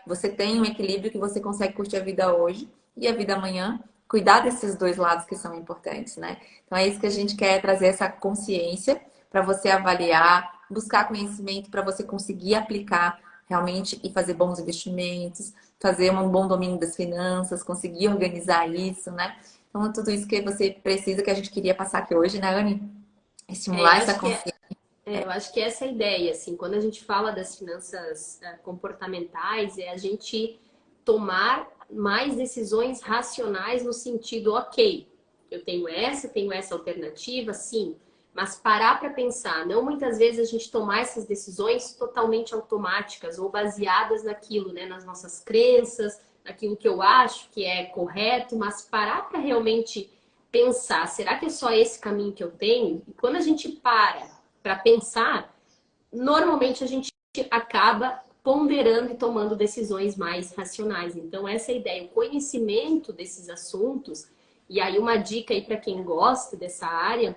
Você tem um equilíbrio que você consegue curtir a vida hoje e a vida amanhã. Cuidar desses dois lados que são importantes, né? Então é isso que a gente quer trazer essa consciência para você avaliar, buscar conhecimento para você conseguir aplicar realmente e fazer bons investimentos, fazer um bom domínio das finanças, conseguir organizar isso, né? Então é tudo isso que você precisa, que a gente queria passar aqui hoje, né, Anne? Estimular essa consciência. Eu acho que essa é a ideia, assim, quando a gente fala das finanças comportamentais, é a gente tomar mais decisões racionais no sentido, ok, eu tenho essa alternativa, sim, mas parar para pensar, não muitas vezes a gente tomar essas decisões totalmente automáticas ou baseadas naquilo, né, nas nossas crenças, naquilo que eu acho que é correto, mas parar para realmente pensar, será que é só esse caminho que eu tenho? E quando a gente para pensar, normalmente a gente acaba ponderando e tomando decisões mais racionais. Então, essa é a ideia, o conhecimento desses assuntos. E aí, uma dica aí para quem gosta dessa área,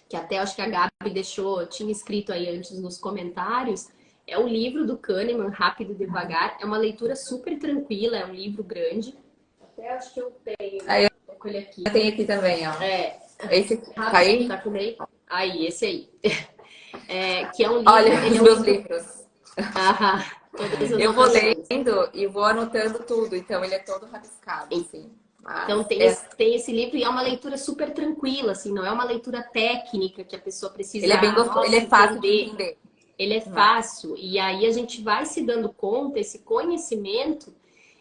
que até acho que a Gabi tinha escrito aí antes nos comentários, é o livro do Kahneman, Rápido e Devagar. É uma leitura super tranquila, é um livro grande. Até acho que eu tenho. Vou ele aqui. Eu tenho aqui também, ó. Esse tá aí? Tá com ele? Aí, esse aí. Que é um livro... Olha, os meus livros. Eu vou lendo e vou anotando tudo, então ele é todo rabiscado, assim. Então tem esse livro e é uma leitura super tranquila, assim, não é uma leitura técnica que a pessoa precisa... Ele é bem gostoso, ele é fácil de entender. Ele é fácil, e aí a gente vai se dando conta, esse conhecimento,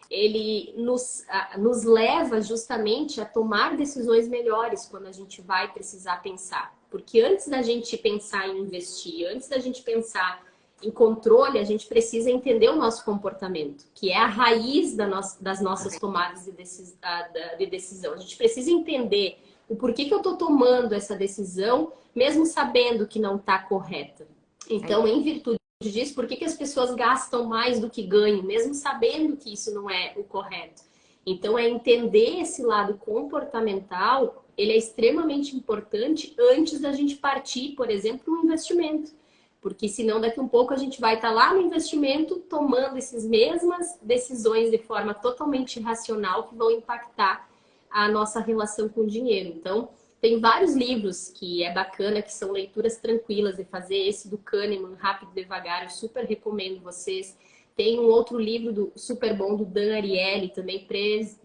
ele nos leva justamente a tomar decisões melhores quando a gente vai precisar pensar. Porque antes da gente pensar em investir, antes da gente pensar em controle, a gente precisa entender o nosso comportamento, que é a raiz das nossas tomadas de decisão. A gente precisa entender o porquê que eu estou tomando essa decisão, mesmo sabendo que não está correta. Então, em virtude disso, por que as pessoas gastam mais do que ganham, mesmo sabendo que isso não é o correto? Então, é entender esse lado comportamental, ele é extremamente importante antes da gente partir, por exemplo, no investimento. Porque senão daqui um pouco a gente vai estar lá no investimento tomando essas mesmas decisões de forma totalmente irracional que vão impactar a nossa relação com o dinheiro. Então, tem vários livros que é bacana, que são leituras tranquilas de fazer. Esse do Kahneman, Rápido e Devagar, eu super recomendo vocês. Tem um outro livro super bom do Dan Ariely, também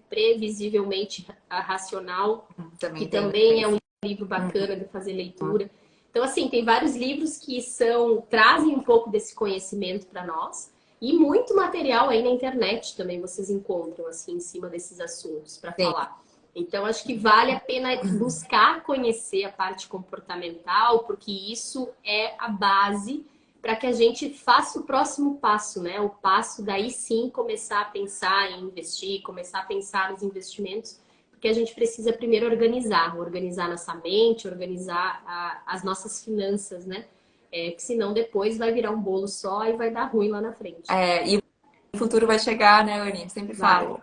Previsivelmente Racional, que também é um livro bacana de fazer leitura. Então, assim, tem vários livros que trazem um pouco desse conhecimento para nós. E muito material aí na internet também vocês encontram, assim, em cima desses assuntos para falar. Então, acho que vale a pena buscar conhecer a parte comportamental, porque isso é a base para que a gente faça o próximo passo, né? O passo daí sim começar a pensar em investir, começar a pensar nos investimentos, porque a gente precisa primeiro organizar nossa mente, organizar as nossas finanças, né? Que senão depois vai virar um bolo só e vai dar ruim lá na frente. E o futuro vai chegar, né, Anny? Sempre falo.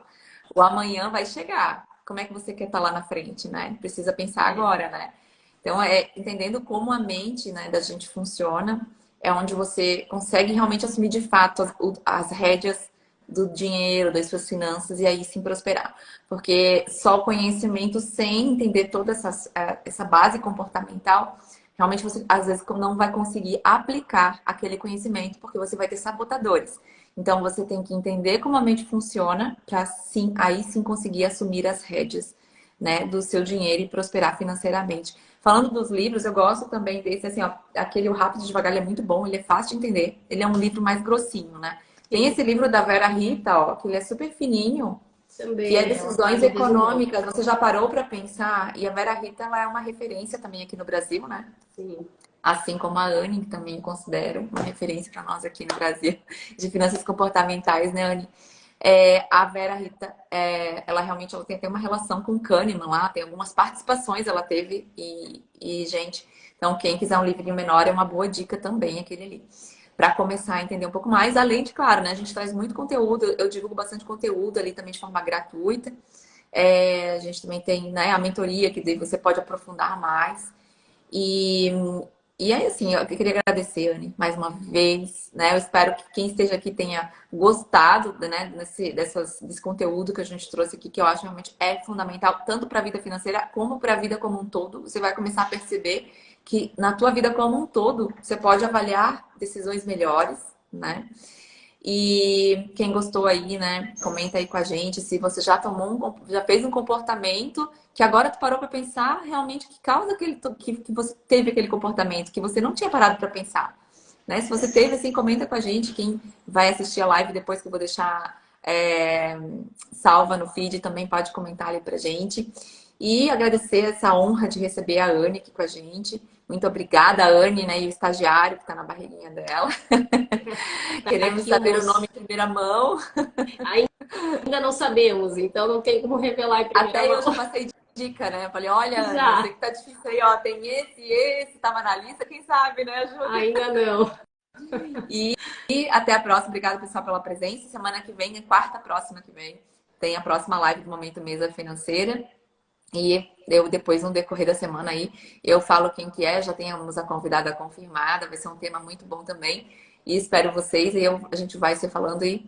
O amanhã vai chegar. Como é que você quer estar lá na frente, né? Precisa pensar agora, né? Então, entendendo como a mente, né, da gente funciona, é onde você consegue realmente assumir de fato as rédeas do dinheiro, das suas finanças e aí sim prosperar. Porque só o conhecimento sem entender toda essa base comportamental, realmente você às vezes não vai conseguir aplicar aquele conhecimento porque você vai ter sabotadores. Então você tem que entender como a mente funciona para aí sim conseguir assumir as rédeas, né, do seu dinheiro e prosperar financeiramente. Falando dos livros, eu gosto também desse, assim, ó, aquele O Rápido e Devagar, ele é muito bom, ele é fácil de entender. Ele é um livro mais grossinho, né? Tem Sim, esse livro da Vera Rita, ó, que ele é super fininho, que é também, ela Decisões faz o resumão. Econômicas. Você já parou para pensar? E a Vera Rita, ela é uma referência também aqui no Brasil, né? Sim. Assim como a Anne, que também considero uma referência para nós aqui no Brasil, de finanças comportamentais, né, Anne? A Vera Rita, ela realmente ela tem até uma relação com o Kahneman lá, tem algumas participações ela teve, gente, então quem quiser um livrinho menor é uma boa dica também, aquele ali. Para começar a entender um pouco mais, além de, claro, né, a gente traz muito conteúdo, eu divulgo bastante conteúdo ali também de forma gratuita. A gente também tem, né, a mentoria, que daí você pode aprofundar mais. E, e aí, assim, eu queria agradecer, Anne, mais uma vez, né? Eu espero que quem esteja aqui tenha gostado, né, desse conteúdo que a gente trouxe aqui, que eu acho realmente é fundamental, tanto para a vida financeira como para a vida como um todo. Você vai começar a perceber que na tua vida como um todo, você pode avaliar decisões melhores, né? E quem gostou aí, né, comenta aí com a gente se você já já fez um comportamento que agora tu parou para pensar realmente que causa que você teve aquele comportamento que você não tinha parado para pensar, né? Se você teve, assim, comenta com a gente. Quem vai assistir a live depois, que eu vou deixar salva no feed, também pode comentar ali pra gente. E agradecer essa honra de receber a Anne aqui com a gente. Muito obrigada, Anne, né, e o estagiário que está na barriguinha dela. Tá Queremos aqui o saber o nome moço. em primeira mão. Ainda não sabemos, então não tem como revelar em primeira Até mão. eu já passei dica, né? Eu falei, olha, Anne, eu sei Já, que tá difícil aí, ó. Tem esse, tava na lista, quem sabe, né? Ajuda. ainda não. E até a próxima. Obrigada, pessoal, pela presença. Semana que vem, quarta próxima que vem, tem a próxima live do Momento Mesa Financeira. E eu depois, no decorrer da semana aí, eu falo quem que é, já temos a convidada confirmada, vai ser um tema muito bom também. E espero vocês, a gente vai se falando aí.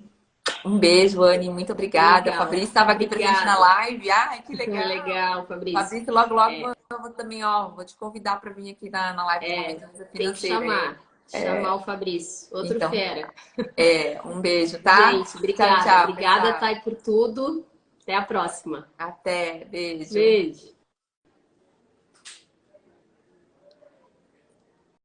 Um beijo, Anne, muito obrigada. A Legal. Fabrício estava aqui presente na Obrigada. live. Ai, que legal. Legal, Fabrício. Fabrício, logo, logo É, eu vou também, ó, vou te convidar para vir aqui na live do Momento Mesa tem que Financeira. chamar. Chamar o Fabrício. Outro Então, fera. um beijo, tá? Gente, Tchau, obrigada. tchau, Obrigada, pessoal. Thay, por tudo. Até a próxima. Até, beijo. Beijo.